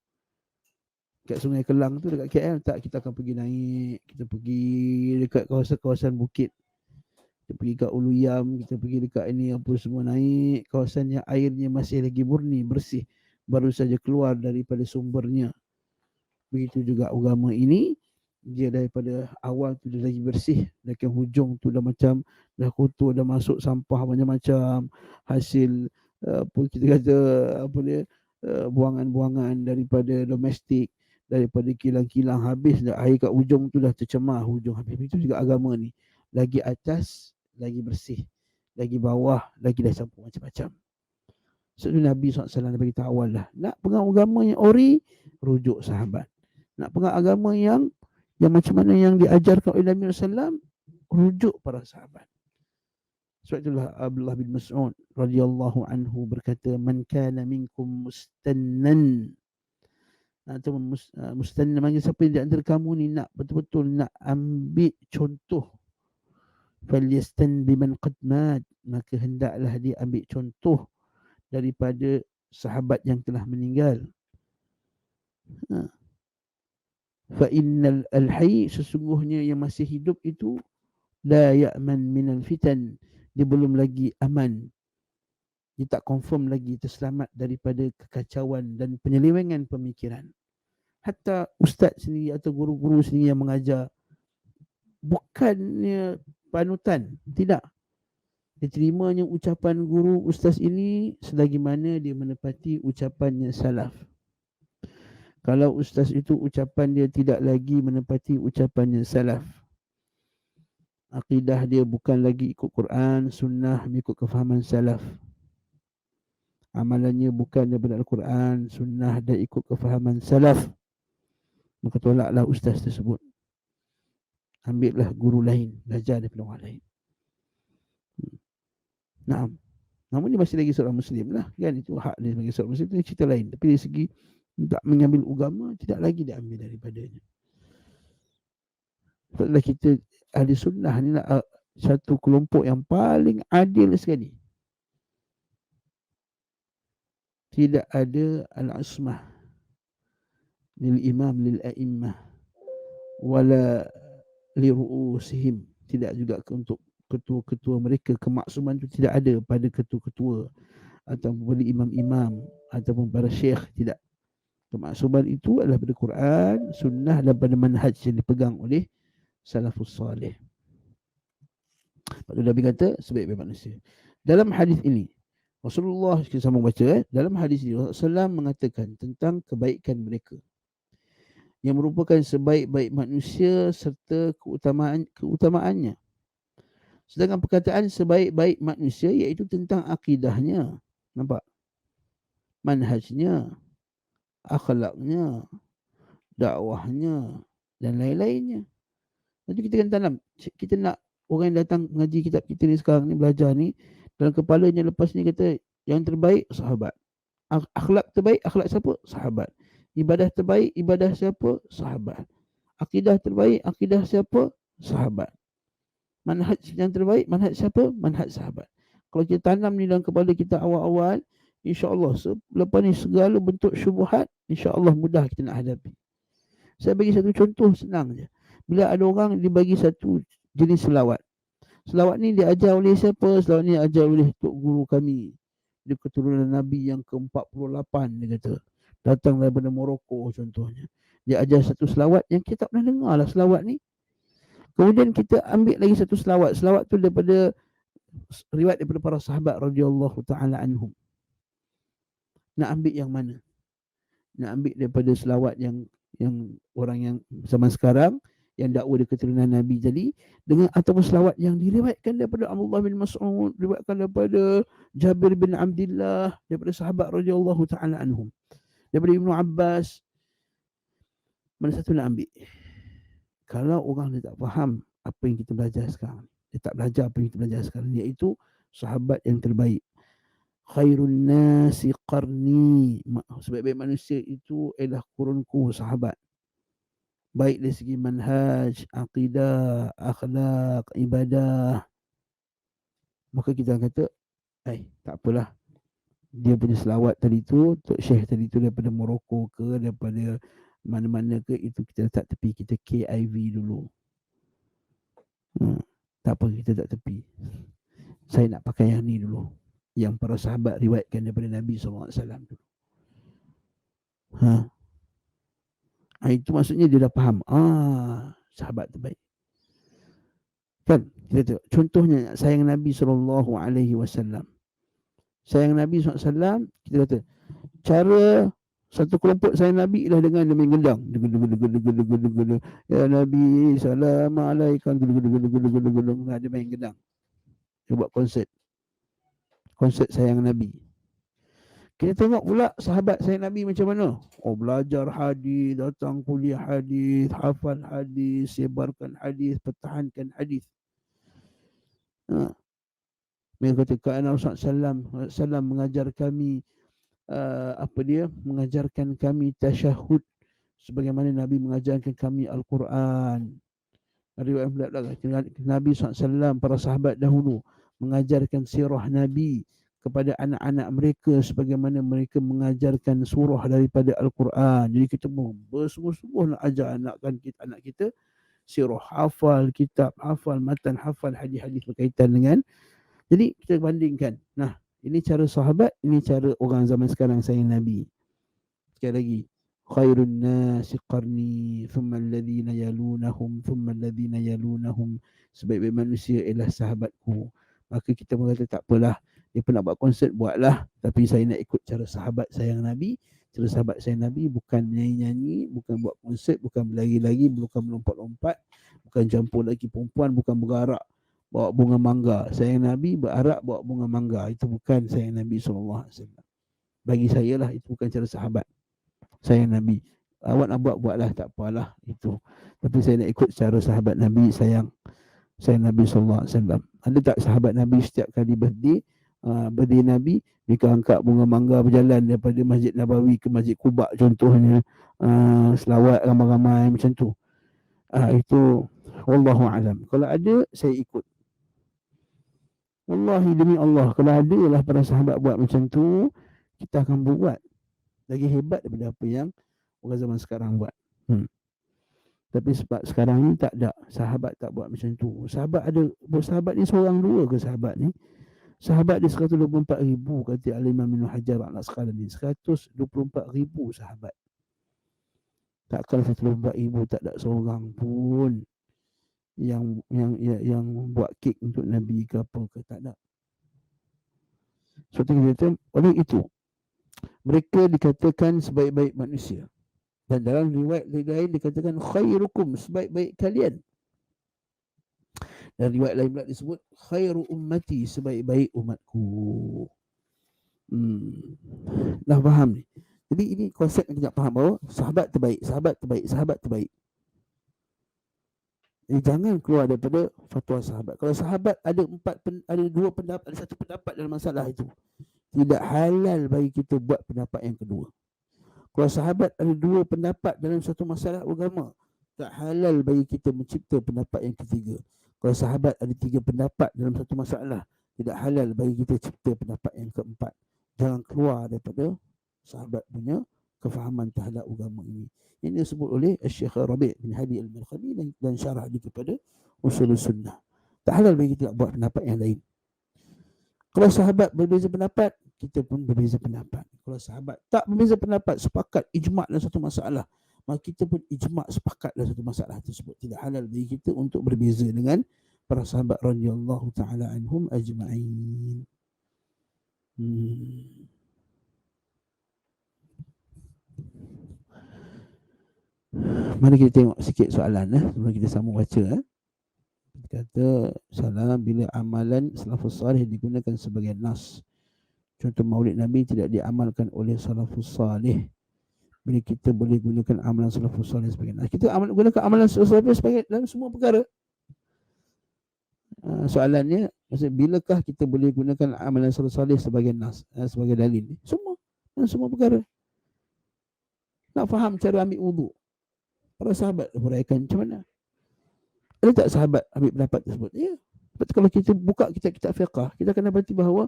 kat Sungai Kelang tu dekat KL. Tak, kita akan pergi naik, kita pergi dekat kawasan-kawasan bukit, kita pergi kat Uluyam, kita pergi dekat ini apa semua, naik kawasan yang airnya masih lagi murni, bersih, baru saja keluar daripada sumbernya. Begitu juga agama ini, dia daripada awal tu dia lagi bersih, dekat hujung tu dah macam dah kotor, dah masuk sampah macam-macam, hasil apa kita kata, apa dia, buangan-buangan daripada domestik, daripada kilang-kilang, habis dah air kat hujung tu dah tercemar hujung habis. Begitu juga agama ni, lagi atas lagi bersih, lagi bawah lagi dah campur macam-macam. Sebab Nabi SAW dah bagi tahu awal lah, nak pegang agama yang ori, rujuk sahabat. Nak pegang agama yang macam mana yang diajarkan oleh Nabi SAW, rujuk para sahabat. Sebab itulah Abdullah bin Mas'ud radhiyallahu anhu berkata, man kana minkum mustannan, atau mustannan maksudnya siapa di antara kamu ni nak betul-betul nak ambil contoh, falyastan biman qad mat, maka hendaklah dia ambil contoh daripada sahabat yang telah meninggal. Fa innal hayy, sesungguhnya yang masih hidup itu, la ya'man minal fitan, dia belum lagi aman, dia tak confirm lagi terselamat daripada kekacauan dan penyelewengan pemikiran. Hatta ustaz sendiri atau guru-guru sendiri yang mengajar, bukannya panutan, tidak, diterimanya ucapan guru ustaz ini selagi mana dia menepati ucapannya salaf. Kalau ustaz itu ucapan dia tidak lagi menepati ucapannya salaf, akidah dia bukan lagi ikut Quran, sunnah, mengikut kefahaman salaf, amalannya bukan daripada Al-Quran, sunnah dan ikut kefahaman salaf, maka tolaklah ustaz tersebut. Ambillah guru lain, belajar daripada orang lain. Naam. Namun dia masih lagi seorang Muslim lah, kan? Itu hak dia sebagai seorang Muslim, itu cerita lain. Tapi dari segi tak mengambil agama, tidak lagi diambil daripadanya. Sebablah kita ahli sunnah ni lah satu kelompok yang paling adil sekali. Tidak ada al-asmah lil imam lil a'immah wala li ru'usihim. Tidak juga untuk ketua-ketua mereka, kemaksuman itu tidak ada pada ketua-ketua ataupun pada imam-imam ataupun para syekh, tidak. Kemaksuman itu adalah pada Quran, sunnah dan pada manhaj yang dipegang oleh salafus salih. Pak Nabi kata sebaik-baik manusia. Dalam hadis ini Rasulullah, kita sambung baca, dalam hadis ini Rasulullah mengatakan tentang kebaikan mereka yang merupakan sebaik-baik manusia serta keutamaannya. Sedangkan perkataan sebaik-baik manusia iaitu tentang akidahnya, nampak? Manhajnya, akhlaknya, dakwahnya dan lain-lainnya. Nanti kita akan tanam. Kita nak orang yang datang mengaji kitab kita ni sekarang ni, belajar ni, dalam kepalanya lepas ni kata yang terbaik sahabat. Akhlak terbaik, akhlak siapa? Sahabat. Ibadah terbaik, ibadah siapa? Sahabat. Akidah terbaik, akidah siapa? Sahabat. Manhaj yang terbaik, manhaj siapa? Manhaj sahabat. Kalau kita tanam ni dalam kepala kita awal-awal, insya-Allah lepas ni segala bentuk syubhat, insya-Allah mudah kita nak hadapi. Saya bagi satu contoh senang je. Bila ada orang dibagi satu jenis selawat. Selawat ni diajar oleh siapa? Selawat ni diajar oleh tok guru kami. Dia keturunan Nabi yang ke-48, dia kata. Datang daripada Morocco contohnya. Dia ajar satu selawat yang kita tak pernah dengar lah selawat ni. Kemudian kita ambil lagi satu selawat. Selawat tu daripada riwayat daripada para sahabat radhiyallahu taala anhum. Nak ambil yang mana? Nak ambil daripada selawat yang orang yang zaman sekarang yang dakwa dia keturunan Nabi tadi, dengan ataupun selawat yang diriwayatkan daripada Abdullah bin Mas'ud, diriwayatkan daripada Jabir bin Abdullah, daripada sahabat radhiyallahu taala anhum, daripada Ibnu Abbas. Mana satu nak ambil? Kalau orang dia tak faham apa yang kita belajar sekarang, dia tak belajar apa yang kita belajar sekarang, iaitu sahabat yang terbaik. Khairun nasi qarni, sebaik-baik manusia itu ialah kurunku, sahabat. Baik dari segi manhaj, akidah, akhlak, ibadah. Maka kita kata, tak apalah, dia punya selawat tadi tu, Tok Syekh tadi tu daripada Morocco ke, daripada mana-mana ke, itu kita letak tepi, kita KIV dulu. Tak apa, kita tak tepi. Saya nak pakai yang ni dulu, yang para sahabat riwayatkan daripada Nabi SAW dulu. Itu maksudnya dia dah faham. Sahabat terbaik. Kan? Kita tengok. Contohnya sayang Nabi SAW. Sayang Nabi SAW, kita kata, cara satu kelompok sayang Nabi ialah dengan dia main gendang. Ya Nabi, Assalamualaikum. Dia main gendang. Dia buat konsert. Konsert sayang Nabi. Kita tengok pula sahabat sayang Nabi macam mana. Belajar hadis, datang kuliah hadis, hafal hadis, sebarkan hadis, pertahankan hadis. Mereka kata Nabi SAW mengajar kami mengajarkan kami tasyahud sebagaimana Nabi mengajarkan kami Al-Quran. Riwayat Nabi SAW, para sahabat dahulu mengajarkan sirah Nabi kepada anak-anak mereka sebagaimana mereka mengajarkan surah daripada Al-Quran. Jadi kita bersungguh-sungguh nak ajar anak kita sirah, hafal kitab, hafal matan, hafal hadis-hadis berkaitan dengan. Jadi kita bandingkan. Nah, ini cara sahabat, ini cara orang zaman sekarang sayang Nabi. Sekali lagi, khairun nasi qarni, thumma alladhina yalunahum, thumma alladhina yalunahum. Sebaik-baik manusia ialah sahabatku. Maka kita berkata tak apalah, dia pun nak buat konsert, buatlah. Tapi saya nak ikut cara sahabat sayang Nabi, Cara sahabat saya Nabi bukan nyanyi-nyanyi, bukan buat konsert, bukan berlari-lari, bukan melompat-lompat, bukan campur lelaki perempuan, bukan berarak bawa bunga mangga. Sayang Nabi berarak bawa bunga mangga. Itu bukan sayang Nabi SAW. Bagi saya lah itu bukan cara sahabat sayang Nabi. Awak nak buat-buatlah, tak apalah itu. Tapi saya nak ikut cara sahabat Nabi sayang Nabi SAW. Ada tak sahabat Nabi setiap kali birthday Nabi, mereka angkat bunga mangga berjalan daripada Masjid Nabawi ke Masjid Quba contohnya, selawat ramai-ramai macam tu. Itu wallahu alam. Kalau ada, saya ikut. Wallahi demi Allah, kalau ada lah para sahabat buat macam tu, kita akan buat lagi hebat daripada apa yang orang zaman sekarang buat. Tapi sebab sekarang ni tak ada, sahabat tak buat macam tu. Sahabat ada, sahabat ni seorang dua ke sahabat ni? Sahabat dia 124,000 kata Al-Imam Ibn Hajar Al-Asqalani. 124,000 sahabat. Takkan 124,000 tak ada seorang pun yang buat kek untuk Nabi ke apa ke, tak ada. Suatu kata oleh itu mereka dikatakan sebaik-baik manusia. Dan dalam riwayat lain dikatakan khairukum, sebaik-baik kalian. Dan riwayat lain pula disebut khairu ummati, sebaik-baik umatku. Dah faham ni. Jadi ini konsep yang kita faham bahawa sahabat terbaik, sahabat terbaik, sahabat terbaik. Jadi jangan keluar daripada fatwa sahabat. Kalau sahabat ada dua pendapat, ada satu pendapat dalam masalah itu, tidak halal bagi kita buat pendapat yang kedua. Kalau sahabat ada dua pendapat dalam satu masalah agama, tak halal bagi kita mencipta pendapat yang ketiga. Kalau sahabat ada tiga pendapat dalam satu masalah, tidak halal bagi kita cipta pendapat yang keempat. Jangan keluar daripada sahabat punya kefahaman terhadap agama ini. Ini disebut oleh Syekh Rabi' bin Hadi Al-Madkhali dan syarah dia kepada Ushul Sunnah. Tak halal bagi kita buat pendapat yang lain. Kalau sahabat berbeza pendapat, kita pun berbeza pendapat. Kalau sahabat tak berbeza pendapat, sepakat ijma' dalam satu masalah, maka kita pun ijma' sepakat dalam satu masalah tersebut. Tidak halal bagi kita untuk berbeza dengan para sahabat radhiyallahu ta'ala anhum ajma'in. Mari kita tengok sikit soalan sebelum kita sambung baca. Kata salam, bila amalan salafus salih digunakan sebagai nas, contoh maulid Nabi tidak diamalkan oleh salafus salih, bila kita boleh gunakan amalan salafus salih sebagai nas? Kita gunakan amalan salafus salih sebagai dalam semua perkara. Soalannya, maksud bilakah kita boleh gunakan amalan salafus salih sebagai nas, sebagai dalil? Semua perkara. Nak faham cara ambil wudu, para sahabat huraikan macam mana? Ada tak sahabat ambil pendapat tersebut? Ya. Sebab kalau kita buka kitab-kitab fiqah, kita akan dapati bahawa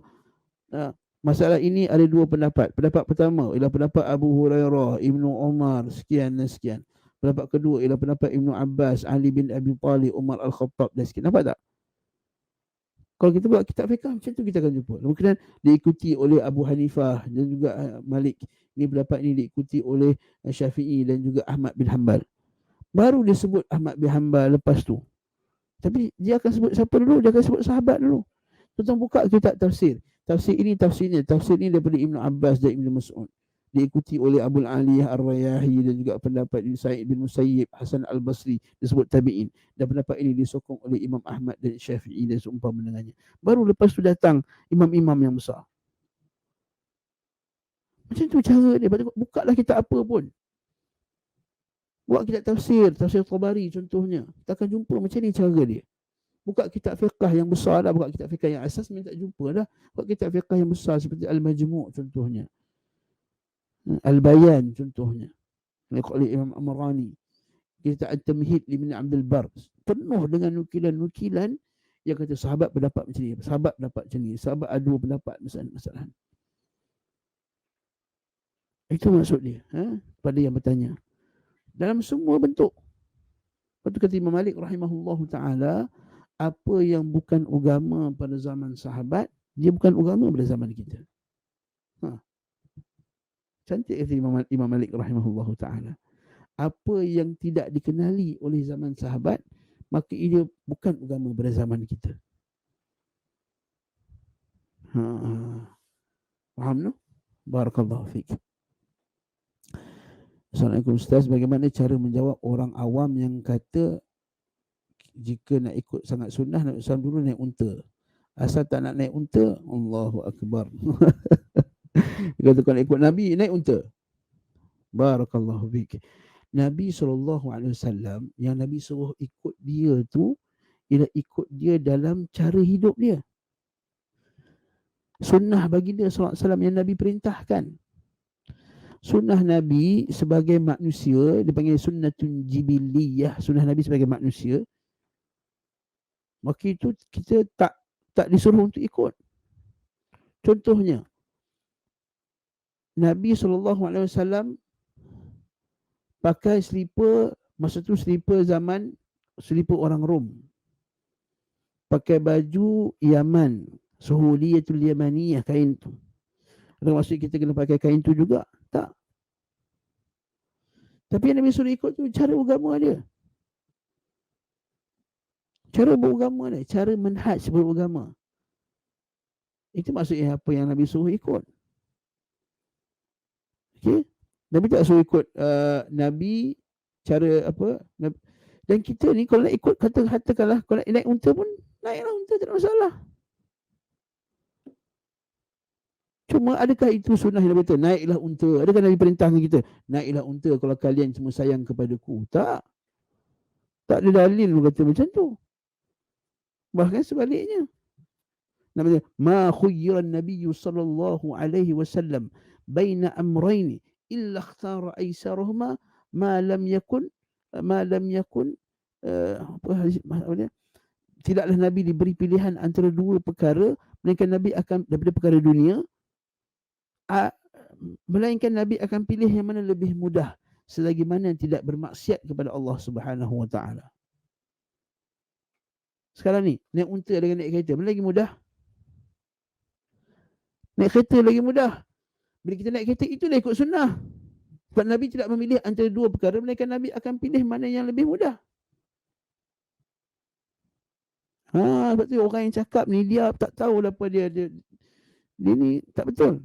masalah ini ada dua pendapat. Pendapat pertama ialah pendapat Abu Hurairah, Ibnu Umar, sekian dan sekian. Pendapat kedua ialah pendapat Ibnu Abbas, Ali bin Abi Talib, Umar Al-Khattab dan sekian. Nampak tak? Kalau kita buat kitab fiqah macam tu, kita akan jumpa. Kemudian diikuti oleh Abu Hanifah dan juga Malik. Ini pendapat ini diikuti oleh Syafi'i dan juga Ahmad bin Hanbal. Baru dia sebut Ahmad bin Hanbal lepas tu. Tapi dia akan sebut siapa dulu? Dia akan sebut sahabat dulu. Tentang buka kitab tafsir. Tafsir ini tafsirnya. Tafsir ini daripada Ibnu Abbas dan Ibnu Mas'ud. Diikuti oleh Abul Aliyah Ar-Rayahi dan juga pendapat Sa'id bin Musayyib, Hasan Al-Basri disebut tabi'in. Dan pendapat ini disokong oleh Imam Ahmad dan Syafi'i dan seumpama dengannya. Baru lepas tu datang imam-imam yang besar. Macam tu cara dia. Bukalah kitab apa pun. Buat kitab tafsir Tabari contohnya. Kita akan jumpa macam ni cara dia. Buka kitab fiqah yang besar lah. Buka kitab fiqah yang asas memang tak jumpa lah. Buka kitab fiqah yang besar seperti Al-Majmu' contohnya. Al-Bayan contohnya. Oleh Imam Amrani. Kitab At-Tamhid Ibn Abdul Bar. Penuh dengan nukilan-nukilan yang kata sahabat berdapat macam ni. Sahabat dapat macam ni. Sahabat ada dua pendapat masalah. Itu maksud dia. Pada yang bertanya. Dalam semua bentuk. Lepas tu kata Imam Malik rahimahullahu ta'ala, apa yang bukan agama pada zaman sahabat, dia bukan agama pada zaman kita. Cantik kata Imam Malik rahimahullahu ta'ala. Apa yang tidak dikenali oleh zaman sahabat, maka ia bukan agama pada zaman kita. Faham no? Barakallahu fiik. Assalamualaikum Ustaz, bagaimana cara menjawab orang awam yang kata jika nak ikut sangat sunnah Nabi SAW dulu naik unta, asal tak nak naik unta, Allahu Akbar. Dia kata kalau ikut Nabi naik unta. Barakallahu fiik. Nabi SAW yang Nabi suruh ikut dia tu ialah ikut dia dalam cara hidup dia. Sunnah baginda SAW yang Nabi perintahkan. Sunnah Nabi sebagai manusia dipanggil sunnatun jibiliyah, sunnah Nabi sebagai manusia. Maka itu kita tak disuruh untuk ikut. Contohnya Nabi SAW pakai selipar, masa tu selipar zaman selipar orang Rom. Pakai baju Yaman, suhuliyatul yamaniyah, kain tu. Ada maksud kita kena pakai kain tu juga? Tak. Tapi yang Nabi suruh ikut tu cara beragama dia. Cara beragama dia, cara manhaj beragama. Itu maksudnya apa yang Nabi suruh ikut. Okey? Nabi tak suruh ikut Nabi cara apa? Dan kita ni kalau nak ikut, katakanlah kalau nak naik unta pun naiklah unta, tak ada masalah. Cuma adakah itu sunnah yang betul? Naiklah unta. Adakah Nabi perintahkan kita naiklah unta kalau kalian semua sayang kepadaku? Tak. Tak ada dalil kata macam tu. Bahkan sebaliknya. Namanya ma khuyira an-nabiy sallallahu alaihi wasallam baina amrayn illa ikhtara aisarahuma ma lam yakun tidaklah Nabi diberi pilihan antara dua perkara melainkan Nabi akan daripada perkara dunia, melainkan Nabi akan pilih yang mana lebih mudah selagi mana yang tidak bermaksiat kepada Allah Subhanahu wa taala. Sekarang ni naik unta dengan naik kereta mana lagi mudah? Naik kereta lagi mudah. Bila kita naik kereta itulah ikut sunnah. Sebab Nabi tidak memilih antara dua perkara, melainkan Nabi akan pilih mana yang lebih mudah. Sebab tu orang yang cakap ni dia tak tahu apa dia ni tak betul.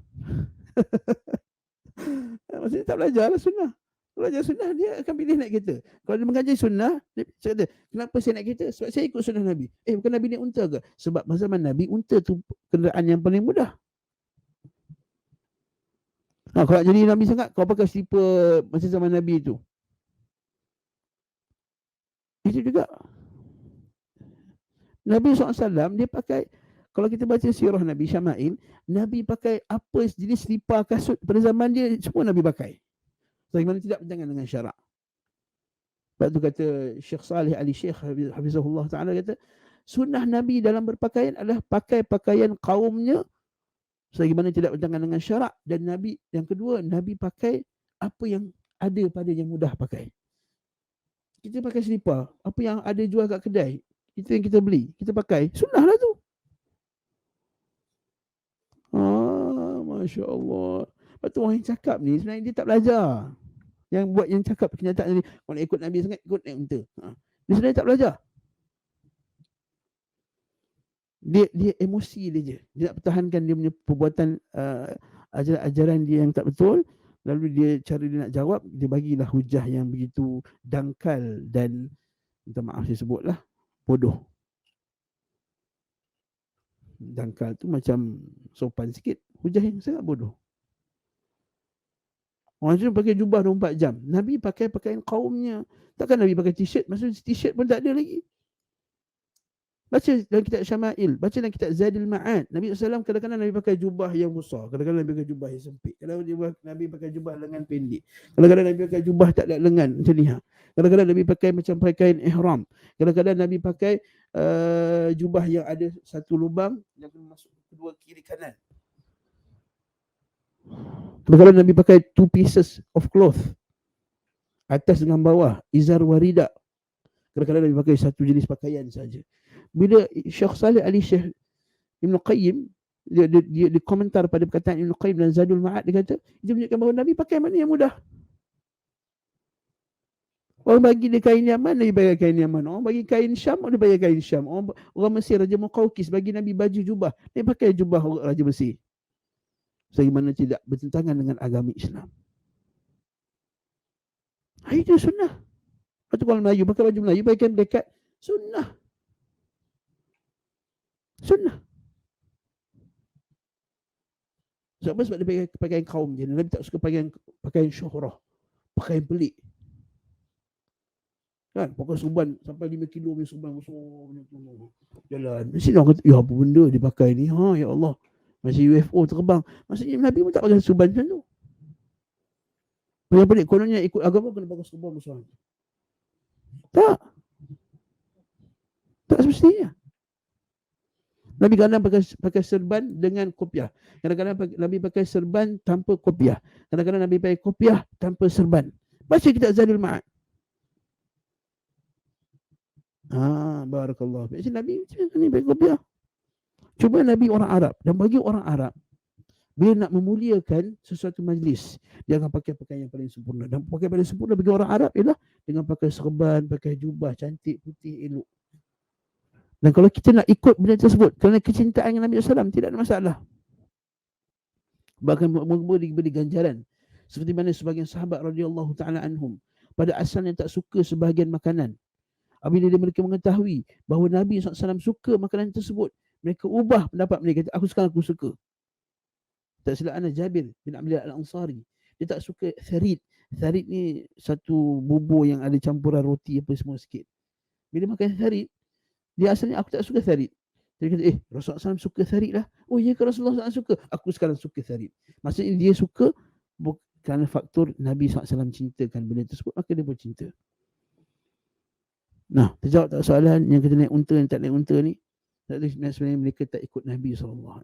Maksudnya tak belajar lah sunnah. Belajar sunnah dia akan pilih naik kereta. Kalau dia mengajar sunnah, dia kata, kenapa saya naik kereta? Sebab saya ikut sunnah Nabi. Bukan Nabi naik unta ke? Sebab masa zaman Nabi unta tu kenderaan yang paling mudah. Kalau jadi Nabi sangat, kau pakai slipper masa zaman Nabi tu. Itu juga. Nabi SAW dia pakai, kalau kita baca sirah Nabi Syama'il, Nabi pakai apa jenis slipper kasut pada zaman dia, semua Nabi pakai. Bagaimana tidak bertentangan dengan syarak. Sebab tu kata Syekh Salih Ali Syekh Hafizahullah Ta'ala kata, sunnah Nabi dalam berpakaian adalah pakai pakaian kaumnya sebagaimana tidak bertentangan dengan syarak. Dan Nabi, yang kedua, Nabi pakai apa yang ada pada yang mudah pakai. Kita pakai selipar, apa yang ada jual kat kedai, itu yang kita beli, kita pakai, sunnah lah tu. Masya Allah. Lepas tu orang yang cakap ni sebenarnya dia tak belajar. Yang buat yang cakap kenyataan ni, kalau nak ikut Nabi sangat, ikut naik unta. Dia sebenarnya tak belajar. Dia emosi dia je. Dia nak pertahankan dia punya perbuatan ajaran dia yang tak betul. Lalu dia cara dia nak jawab, dia bagilah hujah yang begitu dangkal dan minta maaf saya sebutlah, bodoh. Dangkal tu macam sopan sikit, hujah yang sangat bodoh. Orang tu pakai jubah 24 jam. Nabi pakai pakaian kaumnya. Takkan Nabi pakai t-shirt? Maksudnya t-shirt pun tak ada lagi. Baca dalam kitab Syama'il, baca dalam kitab Zadul Ma'ad. Nabi SAW kadang-kadang Nabi pakai jubah yang besar, kadang-kadang Nabi pakai jubah yang sempit, kadang-kadang Nabi pakai jubah lengan pendek, kadang-kadang Nabi pakai jubah tak ada lengan macam ni. Kadang-kadang Nabi pakai macam pakaian ihram, kadang-kadang Nabi pakai jubah yang ada satu lubang yang masuk kedua kiri kanan. Kadang-kadang Nabi pakai 2 pieces of cloth, atas dengan bawah, izar warida. Kadang-kadang Nabi pakai satu jenis pakaian saja. Bila Syekh Salih Ali Syekh Ibn Qayyim dia komentar pada perkataan Ibn Qayyim dan Zadul Ma'ad, dia kata dia menunjukkan bahawa Nabi pakai mana yang mudah. Orang bagi dia kain Yaman, Nabi pakai kain Yaman. Orang bagi kain Syam, dia pakai kain Syam. Orang Mesir, Raja Muqawqis bagi Nabi baju jubah, dia pakai jubah Raja Mesir. Sebagaimana tidak bertentangan dengan agama Islam. Itu sunnah. Atau kalau Melayu pakai baju Melayu, pakai kain dekat, sunnah. Sunnah. Sebab apa? Sebab dia pakai pakaian kaum je. Nabi tak suka pakaian syuhrah, pakaian pelik. Kan, pakai suban sampai 5 kilo punya suban besar macam tu. Jalan. Mesti orang kata, ya apa benda dia pakai ni? Ha, ya Allah. Masih UFO terbang. Maksudnya Nabi pun tak pakai suban macam tu. Pelik-pelik, kononnya ikut agama kena pakai suban besar. Tak. Tak semestinya. Nabi kadang pakai serban dengan kopiah. Kadang-kadang Nabi pakai serban tanpa kopiah. Kadang-kadang Nabi pakai kopiah tanpa serban. Baca kitab Zadul Ma'ad. Barakallah. Jadi Nabi ni pakai kopiah. Cuba Nabi orang Arab. Dan bagi orang Arab, bila nak memuliakan sesuatu majlis, dia akan pakai pakaian yang paling sempurna. Dan pakai paling sempurna bagi orang Arab ialah dengan pakai serban, pakai jubah cantik, putih, elok. Dan kalau kita nak ikut benda tersebut kerana kecintaan Nabi SAW, tidak ada masalah. Bahkan moga-moga diberi ganjaran. Seperti mana sebagian sahabat radhiyallahu ta'ala anhum pada asalnya tak suka sebahagian makanan. Apabila mereka mengetahui bahawa Nabi SAW suka makanan tersebut, mereka ubah pendapat mereka. Sekarang aku suka. Tak silap ana Jabir bin Abdullah Al-Ansari. Dia tak suka tharid. Tharid ni satu bubur yang ada campuran roti apa semua sikit. Bila makan tharid, dia asalnya aku tak suka tharid. Dia kata, Rasulullah SAW suka tharid lah. Oh ya ke Rasulullah SAW suka? Aku sekarang suka tharid. Maksudnya dia suka kerana faktor Nabi SAW cintakan benda tersebut, maka dia pun cinta. Nah, terjawab tak soalan yang kita naik unta, yang tak naik unta ni? Sebenarnya mereka tak ikut Nabi SAW.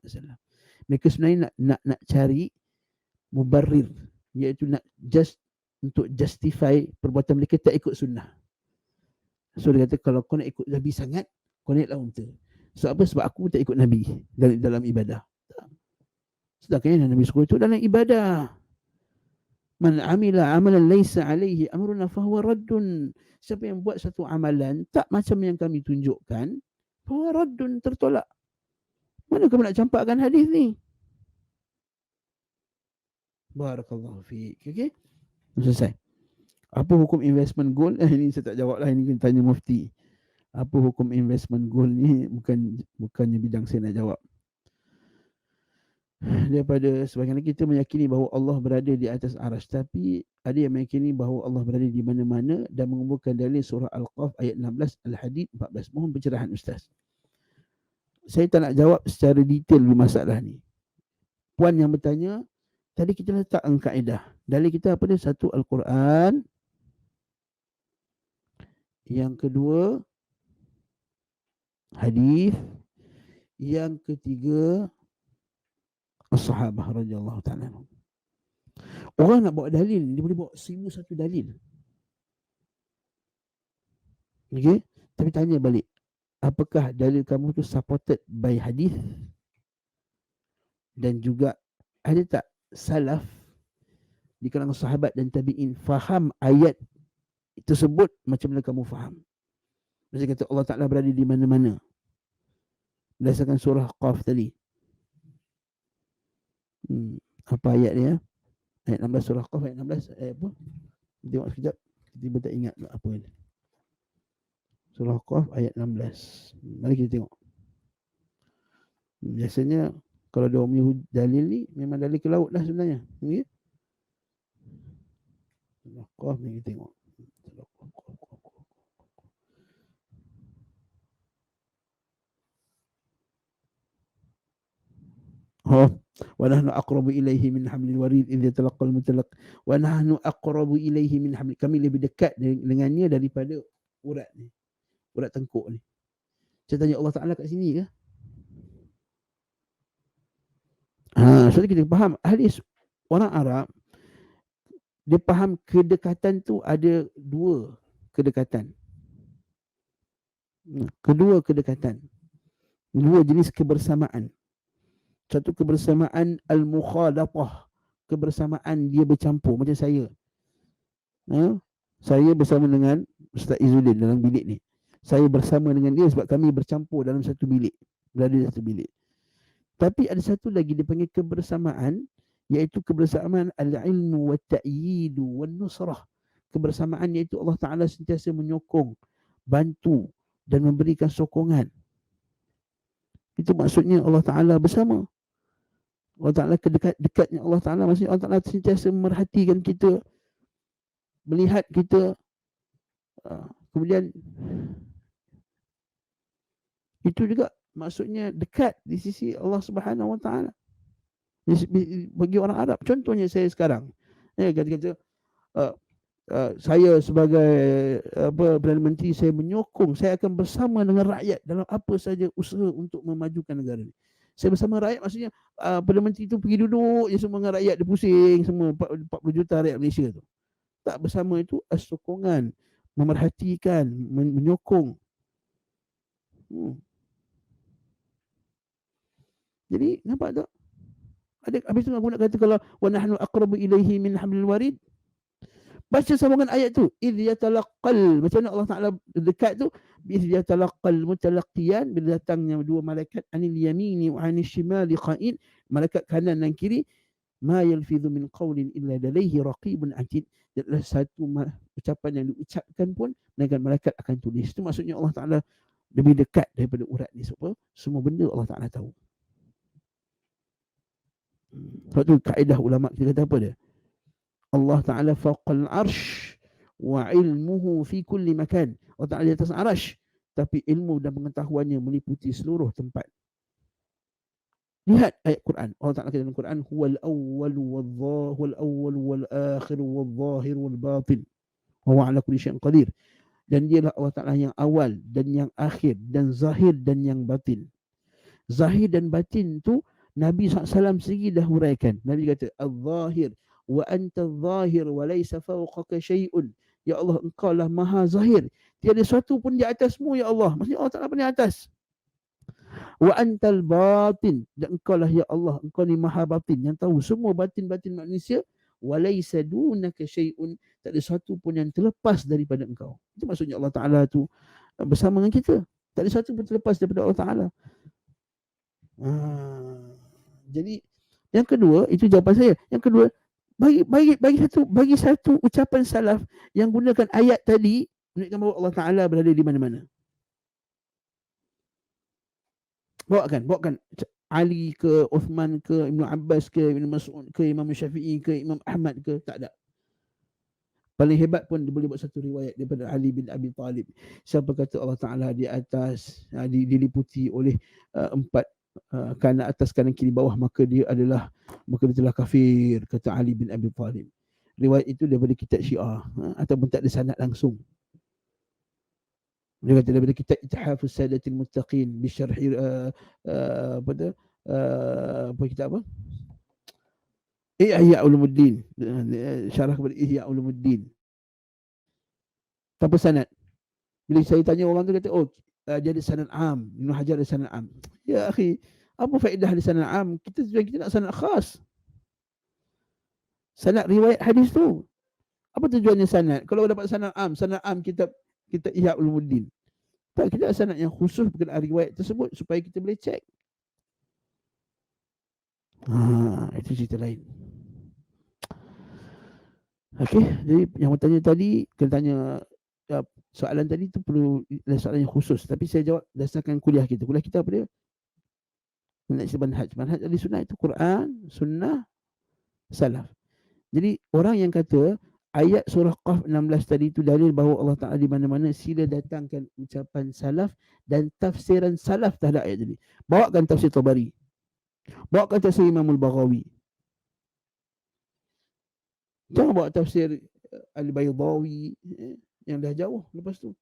Mereka sebenarnya nak cari mubarrir, iaitu nak untuk justify perbuatan mereka tak ikut sunnah. So dia kata, kalau kau nak ikut Nabi sangat, kau naiklah unta. Sebab apa? Sebab aku tak ikut Nabi dalam ibadah. Sedangkan yang Nabi suruh itu dalam ibadah. Man amila amalan laysa alaihi amruna fahuwa raddun. Siapa yang buat satu amalan tak macam yang kami tunjukkan, fahuwa raddun, tertolak. Mana kamu nak campakkan hadis ni? Barakallahu fiik. Okey? Selesai. Apa hukum investment gold? Ini saya tak jawab lah. Ini kena tanya mufti. Apa hukum investment gold ni? Bukannya bidang saya nak jawab. Daripada sebahagian kita meyakini bahawa Allah berada di atas arasy, tapi ada yang meyakini bahawa Allah berada di mana-mana dan mengumpulkan dalil surah Al-Qaf ayat 16, Al-Hadid 14. Mohon pencerahan Ustaz. Saya tak nak jawab secara detail di masalah ni. Puan yang bertanya, tadi kita letak kaedah. Dalil kita apa dia? Satu, Al-Quran. Yang kedua, hadis. Yang ketiga, as-sahabah radhiyallahu ta'ala. Orang nak bawa dalil, dia boleh bawa 1001 dalil. Okey, tapi tanya balik, apakah dalil kamu tu supported by hadis? Dan juga ada tak salaf di kalangan sahabat dan tabi'in faham ayat tersebut macam mana kamu faham? Macam kata Allah Ta'ala berada di mana-mana berdasarkan surah Qaf tadi. Apa ayat dia? Ayat 16 surah Qaf, ayat 16, ayat apa? Tengok sekejap, tiba tak ingat apa ini. Surah Qaf ayat 16. Mari kita tengok. Biasanya kalau dia punya dalil ni memang dalil ke laut lah sebenarnya. Okay? Surah Qaf ni kita tengok. Wa nahnu aqrabu ilaihi min hablil warid idh yatalaqal mutalaq. Wa nahnu aqrabu ilaihi min hablil, kami lebih dekat dengannya daripada urat ni. Urat tengkuk ni. Saya tanya Allah Ta'ala kat sini ke? So kita faham hadis orang Arab, dia faham kedekatan tu ada dua kedekatan. Kedua kedekatan. Dua jenis kebersamaan. Satu kebersamaan al-mukhalatah, kebersamaan dia bercampur macam saya. Saya bersama dengan Ustaz Izzuddin dalam bilik ni. Saya bersama dengan dia sebab kami bercampur dalam satu bilik, berada di satu bilik. Tapi ada satu lagi dia panggil kebersamaan, iaitu kebersamaan al-ilmu wa ta'yidu wa nusrah, kebersamaan, iaitu Allah Ta'ala sentiasa menyokong, bantu dan memberikan sokongan. Itu maksudnya Allah Ta'ala bersama. Allah Ta'ala dekatnya Allah Ta'ala, maksudnya Allah Ta'ala sentiasa memerhatikan kita, melihat kita. Kemudian itu juga maksudnya dekat di sisi Allah Subhanahu Wa Ta'ala bagi orang Arab. Contohnya saya sekarang, kata-kata saya sebagai Perdana Menteri, saya menyokong, saya akan bersama dengan rakyat dalam apa saja usaha untuk memajukan negara ini. Saya bersama rakyat, maksudnya Perdana Menteri itu pergi duduk je semua dengan rakyat, dia pusing semua 40 juta rakyat Malaysia tu. Tak, bersama itu sokongan, memerhatikan, menyokong. Jadi nampak tak? Habis tu aku nak kata, kalau wa nahnu aqrabu ilaihi min hablil warid, baca sambungan ayat tu, idh yatalaqqal, macam mana Allah Ta'ala dekat tu, idh yatalaqqal mutalaqqiyan, bila datangnya dua malaikat, anil yamini wa anil shimali qa'id, malaikat kanan dan kiri, ma yalfidhu min qawlin illa ladaihi raqibun atid, adalah satu ucapan yang diucapkan pun dengan malaikat akan tulis. Itu maksudnya Allah Ta'ala lebih dekat daripada urat ni, sebab semua benda Allah Ta'ala tahu. Sebab tu kaedah ulama kita kata apa dia? Allah Ta'ala fawqal arsh wa ilmuhu fi kulli makan. Allah Ta'ala di atas arsh, tapi ilmu dan pengetahuannya meliputi seluruh tempat. Lihat ayat Quran. Allah Ta'ala kata dalam Quran, huwal awwal wal akhir wal zahir wal batin wa huwa ala kulli syai'in qadir. Dan dialah Allah Ta'ala yang awal dan yang akhir dan zahir dan yang batin. Zahir dan batin tu Nabi SAW sendiri dah huraikan. Nabi kata, al-zahir wa anta al-zahir wa laysa fawqaka syai'un. Ya Allah, engkau lah maha zahir, tiada sesuatu pun di atasmu, ya Allah. Maksudnya Allah Ta'ala pun di atas. Wa antal batin, dan engkau lah ya Allah, engkau ni maha batin, yang tahu semua batin-batin manusia. Wa laysa dunaka syai'un, tak ada sesuatu pun yang terlepas daripada engkau. Itu maksudnya Allah Ta'ala tu bersama dengan kita. Tak ada sesuatu pun terlepas daripada Allah Ta'ala. Jadi yang kedua, itu jawapan saya. Yang kedua, bagi satu ucapan salaf yang gunakan ayat tadi menunjukkan bahawa Allah Ta'ala berada di mana-mana. Bawakan Ali ke, Uthman ke, Ibn Abbas ke, Ibn Mas'ud ke, Imam Syafi'i ke, Imam Ahmad ke, tak ada. Paling hebat pun dia boleh buat satu riwayat daripada Ali bin Abi Talib. Siapa kata Allah Ta'ala di atas, diliputi oleh empat kanan atas, kanan kiri, bawah, maka dia telah kafir, kata Ali bin Abi Talib. Riwayat itu daripada kitab Syiah, ataupun tak ada sanad langsung. Dia kata daripada kitab Ithafus Sadatil Muttaqin bi syarhi apa kitab apa? Ihya Ulumuddin, syarah kepada Ihya Ulumuddin. Tanpa sanad. Bila saya tanya orang tu, kata, dia ada sanad am, Ibn Hajar ada sanad am. Ya akhi, apa faedah ada sanad am? Kita nak sanad khas. Sanad riwayat hadis tu. Apa tujuannya sanad? Kalau dapat sanad am kitab Ihya Ulumuddin. Tak, kita ada sanad yang khusus berkenaan riwayat tersebut supaya kita boleh cek. Itu cerita lain. Okey, jadi yang bertanya tadi, kena tanya soalan tadi tu perlu soalan yang khusus, tapi saya jawab berdasarkan kuliah kita. Kuliah kita apa dia? Manhaj ahli sunnah itu Quran, sunnah, salaf. Jadi orang yang kata ayat surah Qaf 16 tadi itu dalil bahawa Allah Ta'ala di mana-mana, sila datangkan ucapan salaf dan tafsiran salaf terhadap ayat tadi. Bawakan tafsir Tabari, bawakan tafsir Imam Al-Baghawi. Jangan bawa tafsir Al-Baydawi yang dah jauh lepas tu.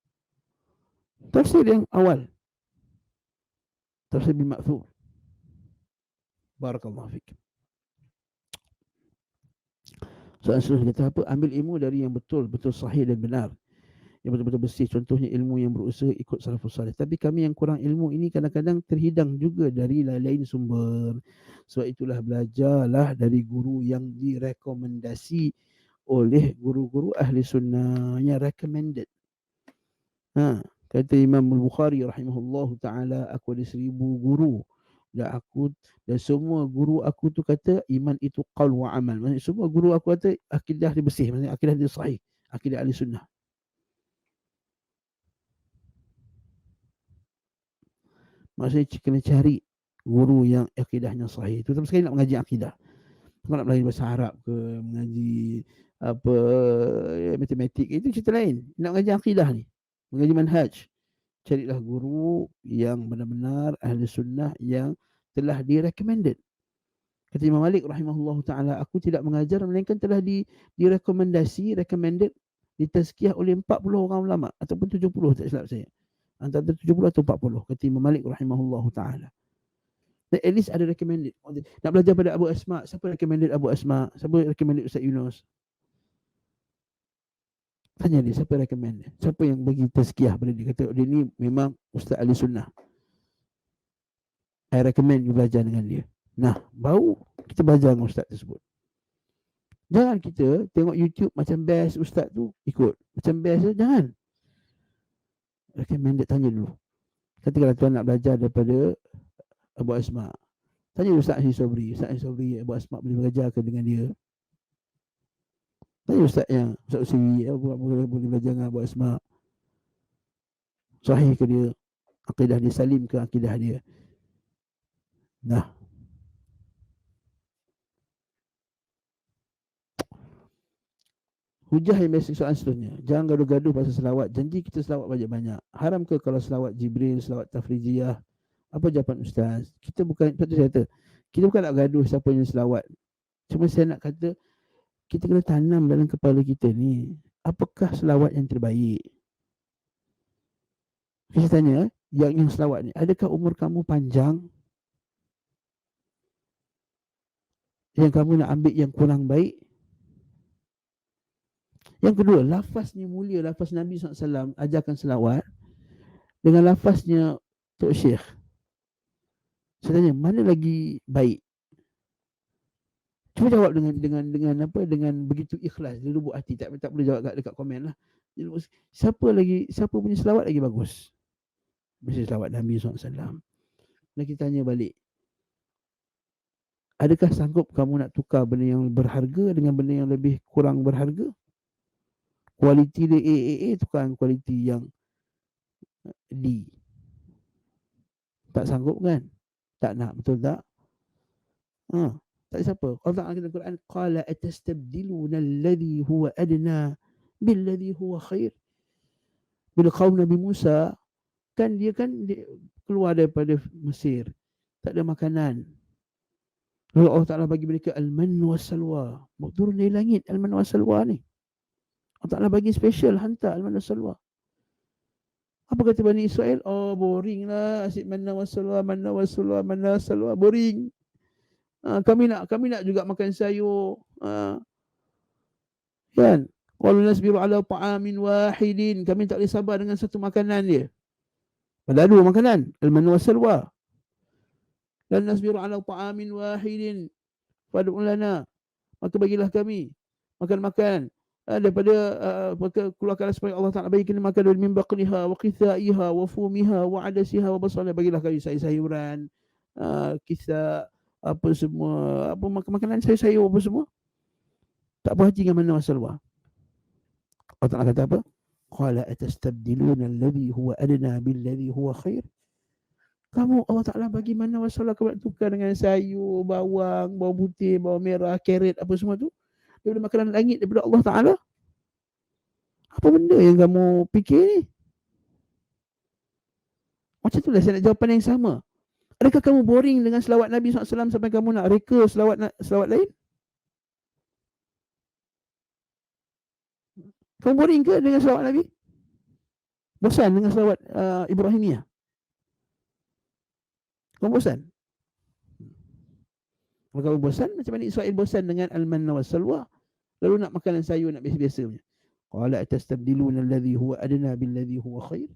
Tafsir yang awal, tafsir bin Ma'thur. Barakallahu fiik. Soalan seterusnya kata apa? Ambil ilmu dari yang betul-betul sahih dan benar, yang betul-betul bersih. Contohnya ilmu yang berusaha ikut salafus salih. Tapi kami yang kurang ilmu ini kadang-kadang terhidang juga dari lain-lain sumber. Sebab itulah belajarlah dari guru yang direkomendasi oleh guru-guru ahli sunnah, yang recommended. Kata Imam Al-Bukhari rahimahullahu ta'ala, aku ada 1000 guru, dan semua guru aku tu kata iman itu qaul wa amal. Maksudnya semua guru aku kata akidah dia bersih, maksudnya akidah dia sahih, akidah ahli sunnah. Maksudnya kena cari guru yang akidahnya sahih. Terutama sekali nak mengaji akidah. Kalau nak belajar bahasa Arab ke, mengaji apa matematik, itu cerita lain. Nak mengaji akidah ni, mengaji manhaj, carilah guru yang benar-benar ahli sunnah yang telah direkomended. Kata Imam Malik rahimahullah ta'ala, aku tidak mengajar melainkan telah direkomendasi, recommended, ditazkiyah oleh 40 orang ulama ataupun 70, tak silap saya. Antara 70 atau 40, kata Imam Malik rahimahullah ta'ala. At least ada recommended. Nak belajar pada Abu Asma, siapa recommended Abu Asma? Siapa recommended Ustaz Yunus? Tanya dia, siapa recommend dia? Siapa yang bagi tazkiyah pada dia? Kata dia ni memang Ustaz ahli sunnah, I recommend you belajar dengan dia. Nah, baru kita belajar dengan Ustaz tersebut. Jangan kita tengok YouTube macam best Ustaz tu, ikut. Macam best tu, jangan. Recommended, tanya dulu. Katakanlah tuan nak belajar daripada Abu Asma, tanya Ustaz Sobri. Ustaz Sobri, Abu Asma boleh belajar ke dengan dia? Tanya Ustaz yang Ustaz Usiri, boleh belajar dengan Abu Asma, sahih ke dia, akidah dia salim ke akidah dia? Nah, hujah yang biasa soalan seterusnya, jangan gaduh-gaduh pasal selawat. Janji kita selawat banyak-banyak. Haram ke kalau selawat Jibril, selawat Tafrijiyah? Apa jawapan Ustaz? Kita bukan, kita bukan nak gaduh siapa yang selawat. Cuma saya nak kata, kita kena tanam dalam kepala kita ni, apakah selawat yang terbaik? Saya tanya, yang selawat ni, adakah umur kamu panjang? Yang kamu nak ambil yang kurang baik? Yang kedua, lafaznya mulia, lafaz Nabi SAW ajarkan selawat dengan lafaznya Tok Syekh. Saya tanya, mana lagi baik? Cuba jawab dengan apa? Dengan begitu ikhlas, di lubuk hati. Tak boleh jawab dekat komen lah. Siapa punya selawat lagi bagus? Mesti selawat Nabi SAW. Dan kita tanya balik, adakah sanggup kamu nak tukar benda yang berharga dengan benda yang lebih kurang berharga? Kualiti dia A, tukar kualiti yang D. Tak sanggup kan? Tak nak, betul tak? Tak siapa. Allah Ta'ala dalam Quran, qala atastabdiluna alladhi huwa adna billadhi huwa khair. Bila kaum Nabi Musa, kan dia keluar daripada Mesir, tak ada makanan. Lalu Allah Ta'ala bagi mereka al-man wa salwa. Turun dari langit al-man wa salwa ni. Allah Ta'ala bagi special, hantar al-man wa salwa. Apa kata Bani Israel? Oh, boring lah, asyik manna wa salwa, manna wa salwa, manna wa salwa, boring. Kami nak juga makan sayur. Kan? Qalu nasbiru ala ta'amin wahidin. Kami tak boleh sabar dengan satu makanan dia. Padahal dua makanan, al-man wa salwa. Dan nasbiru ala ta'amin wahidin fad'u lana. Maka bagilah kami makan daripada keluarkan supaya Allah Ta'ala bagi kami makan dari min baqliha wa qithaiha wa fumiha wa adasiha wa basaliha. Bagilah kami sayur-sayuran, kisah apa semua, apa makanan sayur-sayur apa semua. Tak berhati dengan mana masalah. Allah Ta'ala kata apa? Qala atastabdiluna alladhi huwa adna billadhi huwa khair. Kamu Allah Ta'ala bagi mana masalah kamu nak tukar dengan sayur, bawang putih, bawang merah, carrot, apa semua tu daripada makanan langit daripada Allah Ta'ala? Apa benda yang kamu fikir ni? Macam tu lah saya nak jawapan yang sama. Adakah kamu boring dengan selawat Nabi SAW sampai kamu nak reka selawat lain? Kamu boring ke dengan selawat Nabi? Bosan dengan selawat Ibrahimiyah? Kamu bosan? Kalau kamu bosan, macam mana Israel bosan dengan al-manna wa salwa? Lalu nak makanan sayur, nak biasa-biasa punya. Qala atastabdiluna alladhi huwa adna billadhi huwa khair.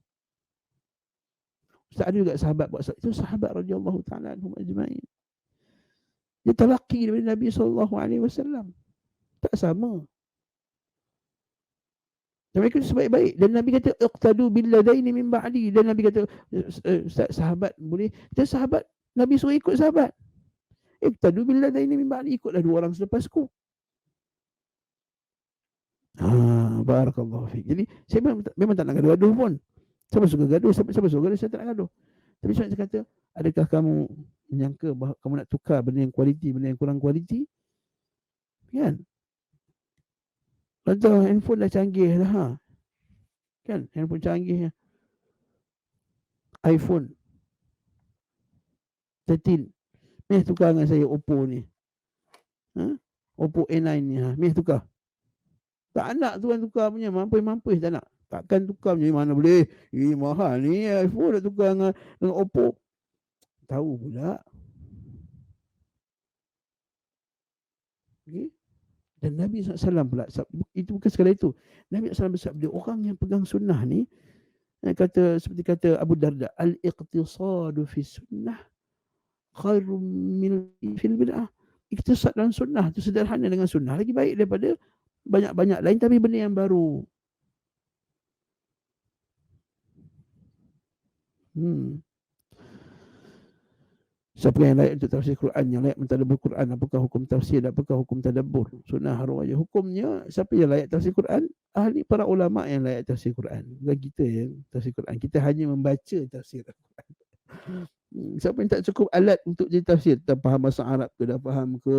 Ustaz, ada juga sahabat buat itu, sahabat radhiyallahu ta'ala anhum ajma'in. Dia talaqi daripada Nabi SAW. Tak sama. Dan mereka sebaik-baik. Dan Nabi kata iqtadu billadaini min ba'di. Dan Nabi kata sahabat boleh. Kita sahabat, Nabi suruh ikut sahabat. Iqtadu billadaini min ba'di. Ikutlah dua orang selepasku. Barakallahu fiik. Jadi saya memang tak nak gaduh-gaduh pun. Siapa suka gaduh? Siapa suka gaduh? Saya tak nak gaduh. Tapi saya kata, adakah kamu menyangka bahawa kamu nak tukar benda yang kualiti, benda yang kurang kualiti? Kan? Contoh handphone dah canggih dah. Ha? Kan? Handphone canggih. iPhone 13. Meh tukar dengan saya Oppo ni. Ha? Oppo A9 ni. Ha? Meh tukar. Tak nak tu kan tukar punya. Mampus-mampus tak nak. Takkan tukar punya. Mana boleh. Mahal ni iPhone nak tukar dengan Oppo. Tahu pula. Okay. Dan Nabi SAW pula, itu bukan sekadar itu. Nabi SAW bersabda, orang yang pegang sunnah ni, seperti kata Abu Darda, al-iqtisadu fi sunnah khairum min fil bid'ah. Iktisad dalam sunnah itu sederhana dengan sunnah lagi baik daripada banyak-banyak lain tapi benda yang baru. Siapa yang layak untuk tafsir Quran, yang layak mentadabbur Quran, apakah hukum tafsir, apakah hukum tadabbur? Sunnah ruwayah. Hukumnya, siapa yang layak tafsir Quran? Ahli para ulama yang layak tafsir Quran. Bukan kita yang tafsir Quran. Kita hanya membaca tafsir Quran. Siapa yang tak cukup alat untuk jadi tafsir, tak faham bahasa Arab ke, dah faham ke,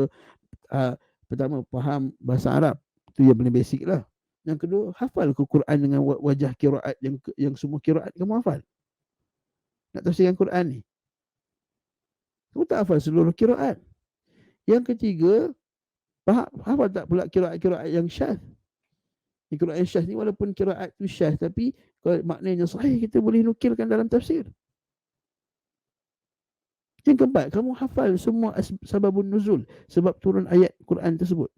pertama faham bahasa Arab, itu yang paling basic lah. Yang kedua, hafal ke Quran dengan wajah kiraat yang semua kiraat kamu hafal. Nak tafsirkan Quran ni, kamu tak hafal seluruh kiraat. Yang ketiga, hafal tak pula kiraat-kiraat yang syadz. Kiraat yang syadz ni walaupun kiraat tu syadz, tapi kalau maknanya sahih, kita boleh nukilkan dalam tafsir. Yang keempat, kamu hafal semua sababun nuzul, sebab turun ayat Quran tersebut.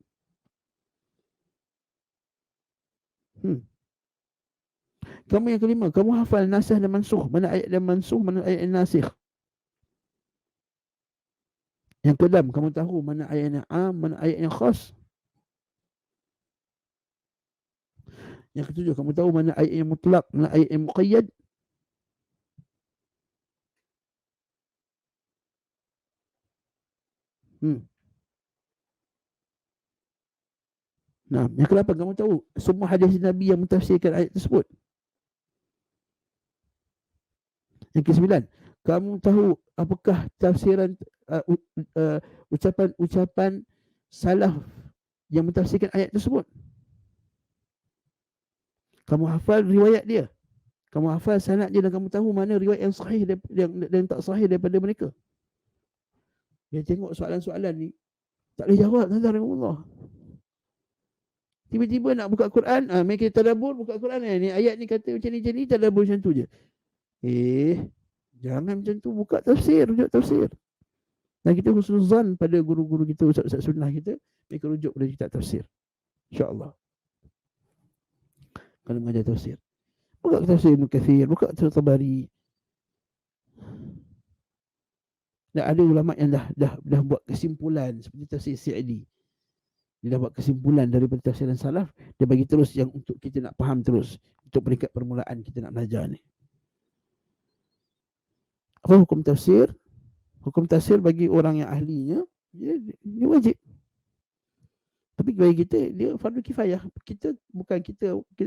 Kamu yang kelima, kamu hafal nasah dan mansukh, mana ayat dan mansukh, mana ayat yang nasikh. Yang keenam, kamu tahu mana ayat yang am, mana ayat yang khas. Yang ketujuh, kamu tahu mana ayat yang mutlak, mana ayat yang muqayyad. Nah, yang ke-8, kamu tahu semua hadis Nabi yang mentafsirkan ayat tersebut. Yang ke-9, kamu tahu apakah tafsiran ucapan salaf yang mentafsirkan ayat tersebut. Kamu hafal riwayat dia, kamu hafal sanad dia, dan kamu tahu mana riwayat yang sahih dan tak sahih daripada mereka. Dia tengok soalan-soalan ni tak boleh jawab, tuan-tuan Allah. Tiba-tiba nak buka Quran, mereka tadabbur, buka Quran, ni ayat ni kata macam ni, tadabbur macam tu je. Jangan macam tu, buka tafsir, rujuk tafsir. Dan kita husnuzan pada guru-guru kita, ustaz-ustaz sunnah kita, mereka rujuk pada kitab tafsir. InsyaAllah. Kalau mengajar tafsir, buka tafsir Ibn Kathir, buka tafsir Tabari. Dan ada ulama yang dah buat kesimpulan seperti tafsir Sa'di. Dia dah buat kesimpulan daripada tafsiran salaf, dia bagi terus yang untuk kita nak faham terus, untuk peringkat permulaan kita nak belajar ni. Apa hukum tafsir? Hukum tafsir bagi orang yang ahlinya, dia wajib. Tapi bagi kita, dia fardu kifayah. Kita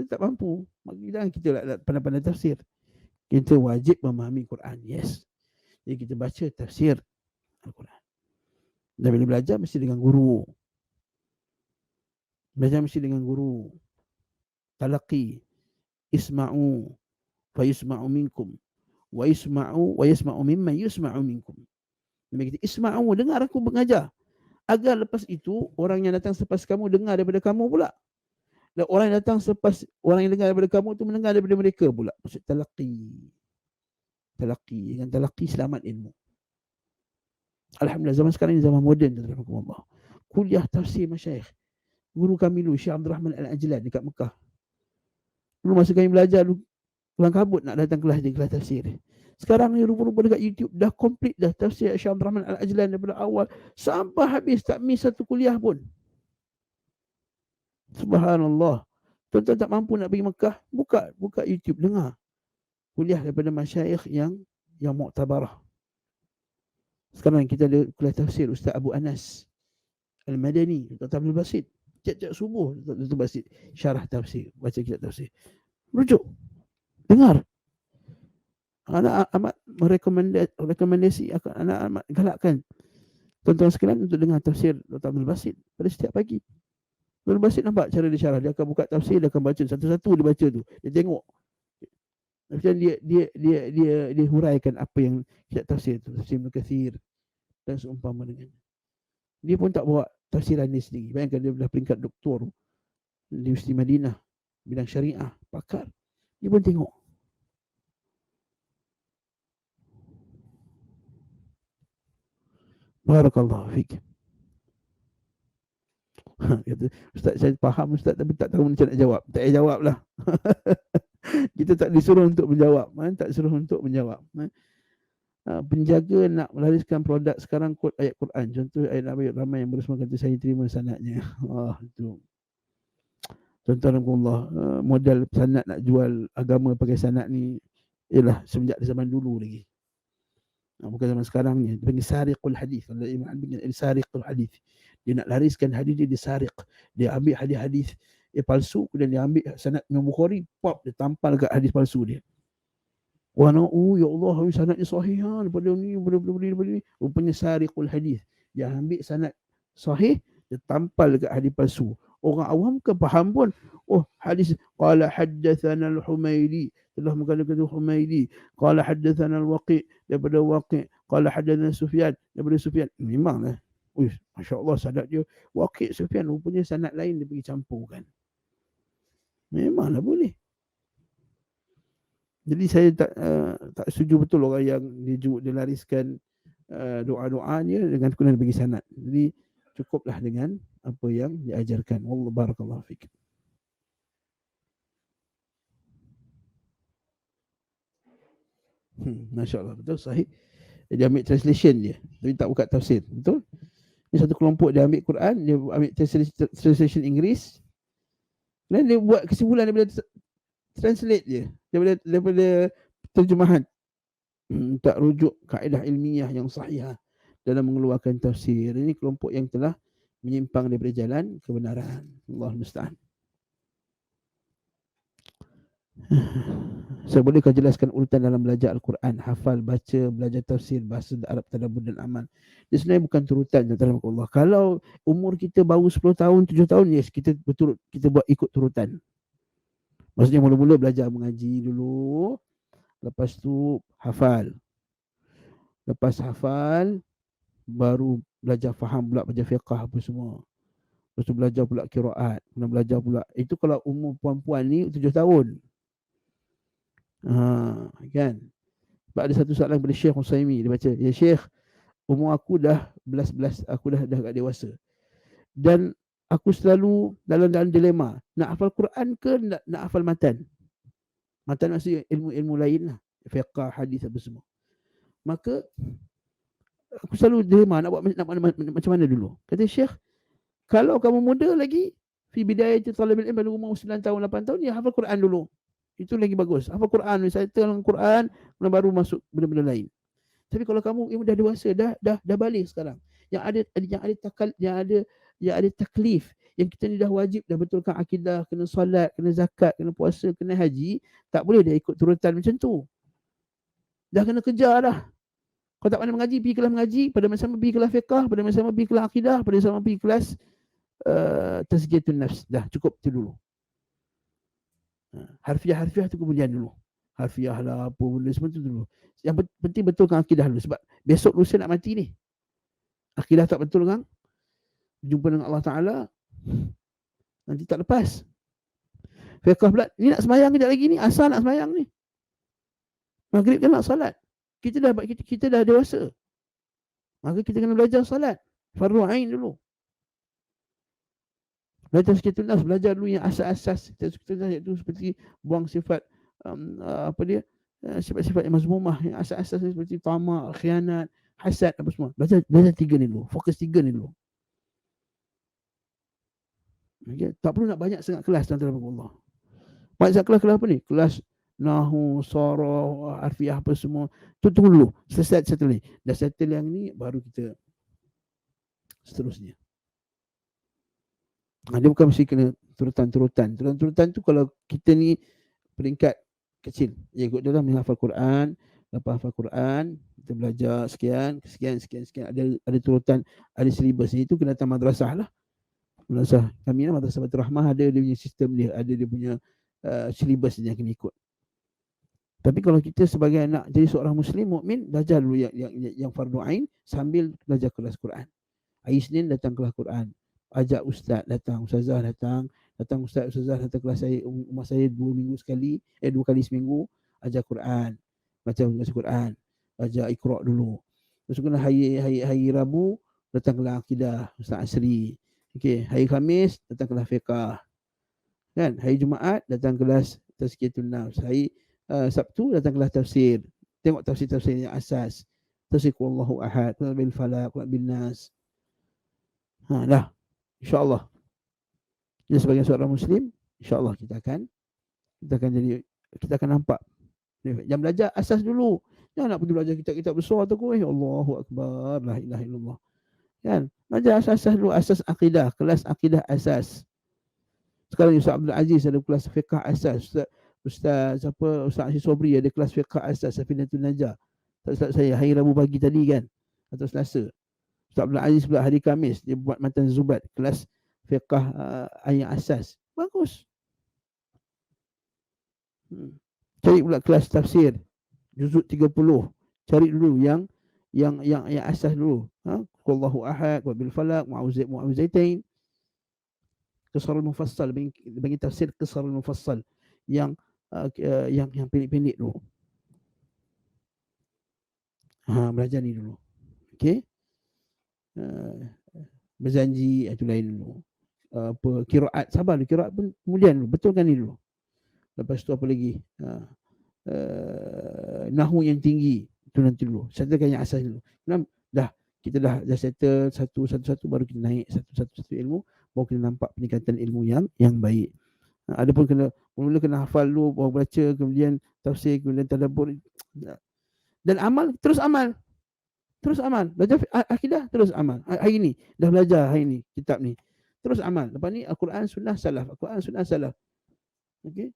tak mampu. Jangan kita nak pandai-pandai tafsir. Kita wajib memahami Quran, yes. Jadi kita baca tafsir Al-Quran. Dan bila belajar, mesti dengan guru. Belajar mesti dengan guru. Talaqi. Isma'u fa yusma'u minkum. Wa yasma'u mimman yusma'u minkum. Kita isma'u, dengar aku mengajar. Agar lepas itu, orang yang datang selepas kamu dengar daripada kamu pula. Dan orang yang datang selepas orang yang dengar daripada kamu tu mendengar daripada mereka pula. Maksud talaqi. Talaqi. Dengan talaqi selamat ilmu. Alhamdulillah, zaman sekarang ni zaman moden. Kuliah tafsir masyayikh. Guru kami dulu, Syekh Abdul Rahman Al-Ajlan dekat Mekah. Dulu masa kami belajar, pulang kabut nak datang kelas dia, kelas tafsir. Sekarang ni rupa-rupa dekat YouTube dah komplit dah tafsir Syekh Abdul Rahman Al-Ajlan daripada awal sampai habis, tak miss satu kuliah pun. Subhanallah. Tuan-tuan tak mampu nak pergi Mekah, buka YouTube, dengar kuliah daripada masyayikh yang mu'tabarah. Sekarang kita ada kuliah tafsir Ustaz Abu Anas Al-Madani, Dr. Abdul Basit. tiap-tiap subuh Dr. Basit syarah tafsir, baca kitab tafsir. Rujuk, dengar. Anak amat merekomendasi, anak amat galakkan tuan-tuan sekalian untuk dengar tafsir Dr. Abdul Basit pada setiap pagi. Abdul Basit nampak cara dia syarah, dia akan buka tafsir, dia akan baca satu-satu, dia baca tu, dia tengok. Macam dia huraikan apa yang kitab tafsir tu, tafsir Ibn Kathir dan seumpama dengan. Dia pun tak bawa tafsiran dia sendiri. Bayangkan dia dah peringkat doktor di Universiti Madinah bidang syariah, pakar. Dia pun tengok. Barakallahu fik. Kata, Ustaz saya faham Ustaz tapi tak tahu macam nak jawab. Tak payah jawab lah. Kita tak disuruh untuk menjawab. Tak disuruh untuk menjawab. Penjaga nak melariskan produk sekarang kod ayat Quran. Contoh ayat Nabi ramai yang berusaha kata saya terima sanadnya. Itu. Tuan-tuan Allah, modal sanad nak jual agama pakai sanad ni ialah semenjak zaman dulu lagi. Bukan zaman sekarang ni. Dia panggil sariqul hadis. Allah Imam panggil sariqul hadis. Dia nak lariskan hadis dia, dia sariq. Dia ambil hadis-hadis palsu, kemudian dia ambil sanad Imam Bukhari, pop, dia tampal kat hadis palsu dia. Wah, ya Allah, sanadnya sahih daripada ni, daripada ni. Rupanya sariqul hadis. Dia ambil sanad sahih, dia tampal kat hadis palsu. Orang awam ke faham pun, hadis qala haddatsana al-Humaidi, telah mengatakan Humaidi, qala haddatsana al-Waqi, daripada Waqi, qala haddatsana Sufyan, daripada Sufyan. Memanglah, masya-Allah sanad dia Waqi Sufyan, rupanya sanad lain dia pergi campurkan. Memanglah boleh. Jadi saya tak setuju betul orang yang dia lariskan doa-doanya dengan kemudian bagi sanad. Jadi cukuplah dengan apa yang diajarkan. Allah barakallahu fik. Masya-Allah, betul, sahih. Dia ambil translation dia, tapi tak buka tafsir. Betul? Ini satu kelompok dia ambil Quran, dia ambil translation Inggeris. Dan dia buat kesimpulan daripada translate dia, daripada terjemahan. Tak rujuk kaedah ilmiah yang sahih dalam mengeluarkan tafsir. Ini kelompok yang telah menyimpang daripada jalan kebenaran. Allah musta'an. Saya bolehkah jelaskan urutan dalam belajar Al-Quran, hafal, baca, belajar tafsir, bahasa Arab, tadabbur dan amal? Dia sebenarnya bukan turutan, Allah. Kalau umur kita baru 10 tahun, 7 tahun, yes, kita buat ikut turutan. Maksudnya mula-mula belajar mengaji dulu, lepas tu hafal. Lepas hafal, baru belajar faham pula, belajar fiqah apa semua. Lepas tu belajar pula qiraat, kemudian belajar pula. Itu kalau umur puan-puan ni 7 tahun. Kan? Sebab ada satu soalan kepada Syekh Husaimi, dia baca, ya Syekh, umur aku dah belas, aku dah agak dewasa. Dan aku selalu dalam dilema, nak hafal Quran ke nak hafal matan? Matan maksudnya ilmu-ilmu lain lah, fiqah, hadis apa semua. Maka aku selalu dilema nak buat macam mana dulu. Kata Syekh, kalau kamu muda lagi, fi bidayati talabil ilm, pada umur 9 tahun, 8 tahun, ya hafal Quran dulu. Itu lagi bagus. Hafal Quran, misalnya dalam Quran, baru masuk benda-benda lain. Tapi kalau kamu dah dewasa, dah balik sekarang, yang ada taklif, yang kita ni dah wajib, dah betulkan akidah, kena solat, kena zakat, kena puasa, kena haji, tak boleh dia ikut turutan macam tu. Dah kena kejar dah. Kalau tak pandai mengaji, pergi kelas mengaji, pada masa sama pergi kelas fiqah, pada masa sama pergi kelas akidah, pada masa sama pergi kelas tazkiyatun nafs. Dah cukup tu dulu. Harfiah tu kemudian dulu. Harfiah lah, apa benda semua tu dulu. Yang penting betulkan akidah dulu. Sebab besok lusa nak mati ni. Akidah tak betul kan, jumpa dengan Allah Ta'ala, nanti tak lepas. Fiqah pula, ni nak sembahyang kejap lagi ni, asal nak sembahyang ni. Maghrib kan nak salat. Kita dah dewasa. Maka kita kena belajar salat. Fardu ain dulu. Belajar sikit tunas, belajar dulu yang asas-asas. Itu seperti buang sifat sifat-sifat yang mazmumah, yang asas-asas seperti tamak, khianat, hasad apa semua. Belajar 3 ni dulu. Fokus 3 ni dulu. Okay. Tak perlu nak banyak sangat kelas tuan-tuan Allah. Banyak sangat kelas apa ni? Kelas Nahu, Sarah, Arfiah apa semua. Tunggu dulu. Selesai satu ni. Dah settle yang ni, baru kita seterusnya. Dia bukan mesti kena turutan-turutan. Turutan-turutan tu kalau kita ni peringkat kecil. Ya, ikut dia lah menghafal Quran, lepas hafal Quran, kita belajar sekian, sekian, sekian, sekian. Ada turutan, ada silibus. Itu kena datang madrasah lah. Madrasah kami lah, Madrasah Baitur Rahmah ada dia punya sistem dia, ada dia punya silibus yang kena ikut. Tapi kalau kita sebagai anak jadi seorang Muslim mukmin, belajar dulu yang fardu ain sambil belajar kelas Quran. Hari Isnin datang kelas Quran. Ajak ustaz datang, ustazah datang, ustaz, ustazah datang kelas saya, rumah saya 2 minggu sekali, 2 kali seminggu, ajar Quran. Baca Quran. Ajar Iqra dulu. Terus kena hari Rabu datang kelas akidah, Ustaz Asri. Okey, hari Khamis datang kelas fiqh. Kan? Hari Jumaat datang kelas tazkiyatun nafs. Hari Sabtu datang kelas tafsir. Tengok tafsir-tafsir yang asas. Tafsir Qul Ahad, Qul bil Falaq, Qul bin Nas. Dah. InsyaAllah. Jadi sebagai seorang Muslim, insyaAllah kita akan nampak. Jangan belajar asas dulu. Jangan nak pergi belajar kitab-kitab besar tu. Allahu Akbar. La ilaha illallah. Kan? Belajar asas-asas dulu. Asas akidah. Kelas akidah asas. Sekarang Ustaz Abdul Aziz ada kelas fiqh asas. Ustaz Aziz Sobri ada kelas fiqh asas. Safinatul Najah. Ustaz saya hari Rabu pagi tadi kan. Atau Selasa. Ustaz Abdul Aziz pula hari Khamis dia buat matan Zubat, kelas fiqh ayat asas. Bagus. Cari pula kelas tafsir juzuk 30. Cari dulu yang asas dulu. Qullahu ahad, wa bil falaq, mu'awwizaitain. Qisarul mufassal, bagi tafsir qisarul mufassal yang pendek-pendek dulu. Belajar ni dulu. Okey. Berjanji itu lain dulu. Qiraat, sabar qiraat pun kemudian betulkan ni dulu. Lepas tu apa lagi? Nahwu yang tinggi itu nanti dulu. Settlekan yang asas dulu. Kita dah settle satu baru kita naik satu ilmu, baru kita nampak peningkatan ilmu yang baik. Ada pun mula kena hafal dulu, baru baca, kemudian tafsir, kemudian tadabbur dan amal, terus amal. Belajar akidah, terus amal. Hari ni dah belajar kitab ni. Terus amal. Lepas ni Al-Quran Sunnah Salaf. Okey.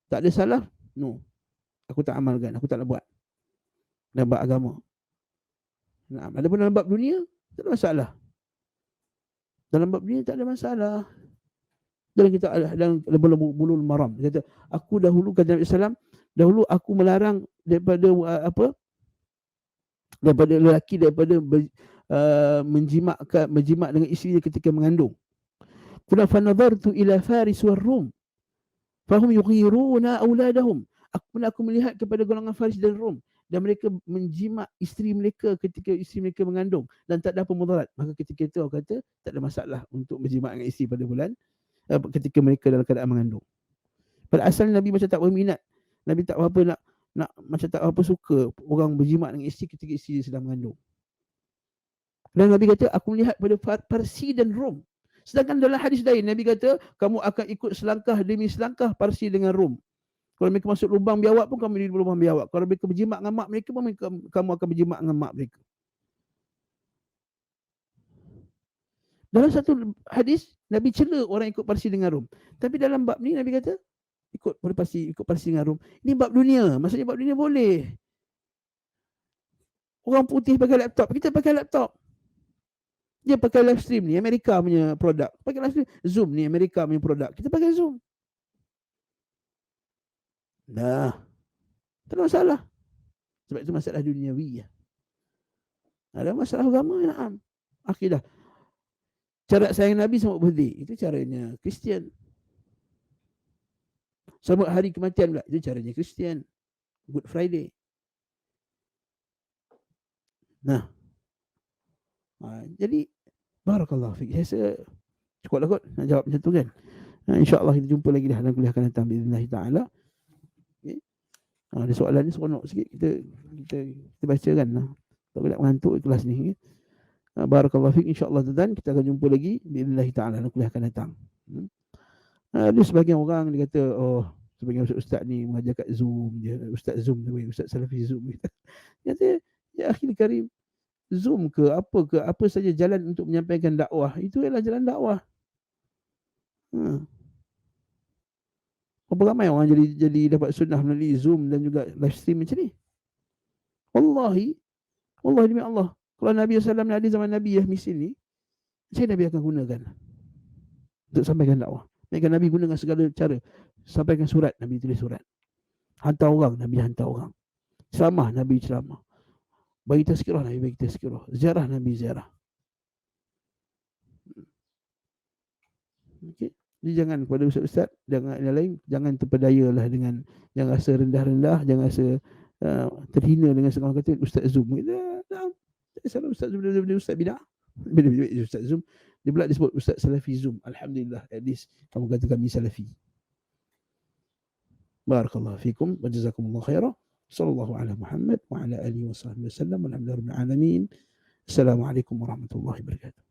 Tak ada salaf? No. Aku tak amalkan, aku tak nak buat. Dalam bab agama. Ada pun dalam bab dunia, tak ada masalah. Dalam bab dunia tak ada masalah. Dalam kita dalam Bulul Maram, dia kata, aku dahulu kata Nabi Sallam, dahulu aku melarang daripada lelaki menjimak dengan isteri ketika mengandung. Qul fa nadartu ila Faris war Rum fahum yughiruna auladahum. Aku melihat kepada golongan Faris dan Rum, dan mereka menjimak isteri mereka ketika isteri mereka mengandung dan tak ada apa mudarat. Maka ketika itu aku kata tak ada masalah untuk menjimak dengan isteri pada bulan ketika mereka dalam keadaan mengandung. Pada asalnya Nabi macam tak berminat. Nabi tak apa nak macam tak apa suka orang berjimak dengan isteri ketika isteri sedang mengandung. Dan Nabi kata aku melihat pada Parsi dan Rom. Sedangkan dalam hadis lain Nabi kata kamu akan ikut selangkah demi selangkah Parsi dengan Rom. Kalau mereka masuk lubang biawak pun kamu di lubang biawak. Kalau mereka berjimak dengan mak mereka pun kamu akan berjimak dengan mak mereka. Dalam satu hadis Nabi cela orang ikut Parsi dengan Rom. Tapi dalam bab ni Nabi kata ikut Parsi dengan Rom. Ini bab dunia. Maksudnya bab dunia boleh. Orang putih pakai laptop, kita pakai laptop. Dia pakai live stream ni, Amerika punya produk. Pakai live stream, Zoom ni, Amerika punya produk. Kita pakai Zoom. Dah. Tak ada masalah. Sebab itu masalah duniawi. Ada masalah agama, na'am. Akidah. Cara sayang Nabi sama birthday. Itu caranya Kristian. Sambut hari kematian pula. Itu caranya Kristian. Good Friday. Nah. Jadi, barakallahu fiik. Saya cukup lah kot nak jawab macam tu kan. InsyaAllah kita jumpa lagi dah dalam kuliah akan datang. Bismillah ta'ala. Okay. Ada soalan ni seronok sikit. Kita baca kan. Tak boleh mengantuk kelas ni. Okay. Barakallahu fiik. InsyaAllah tuan kita akan jumpa lagi. Bismillah ta'ala. Dalam kuliah akan datang. Ada sebagian orang dia kata, sebagian ustaz ni mengajar kat Zoom je. Ustaz Zoom tu, Ustaz Salafi Zoom. Dia kata, ya akhil karim, Zoom ke apa saja jalan untuk menyampaikan dakwah, itu adalah jalan dakwah. Berapa ramai orang jadi dapat sunnah melalui Zoom dan juga live stream macam ni. Wallahi, wallahi demi Allah, kalau Nabi SAW ada zaman Nabi misi ni, saya Nabi akan gunakan untuk sampaikan dakwah. Mereka Nabi gunakan segala cara. Sampaikan surat, Nabi tulis surat. Hantar orang, Nabi hantar orang. Ceramah, Nabi ceramah. Bagi tazkirah, Nabi bagi tazkirah. Ziarah, Nabi ziarah. Okay. Jadi jangan kepada ustaz-ustaz, jangan yang lain, jangan terpedayalah dengan yang rasa rendah-rendah, jangan rasa terhina dengan seorang kata Ustaz Zoom. Salah Ustaz Zoom, bila Ustaz bidah. Bila Ustaz Zoom, dia pula disebut Ustaz Salafi Zoom. Alhamdulillah, at least kamu kata kami Salafi. Barakallahu fikum wa jazakumullah khairah. Sallallahu ala Muhammad wa ala alihi wa sahbihi wasallam. Walhamdulillahirabbil alamin. Assalamualaikum warahmatullahi wabarakatuh.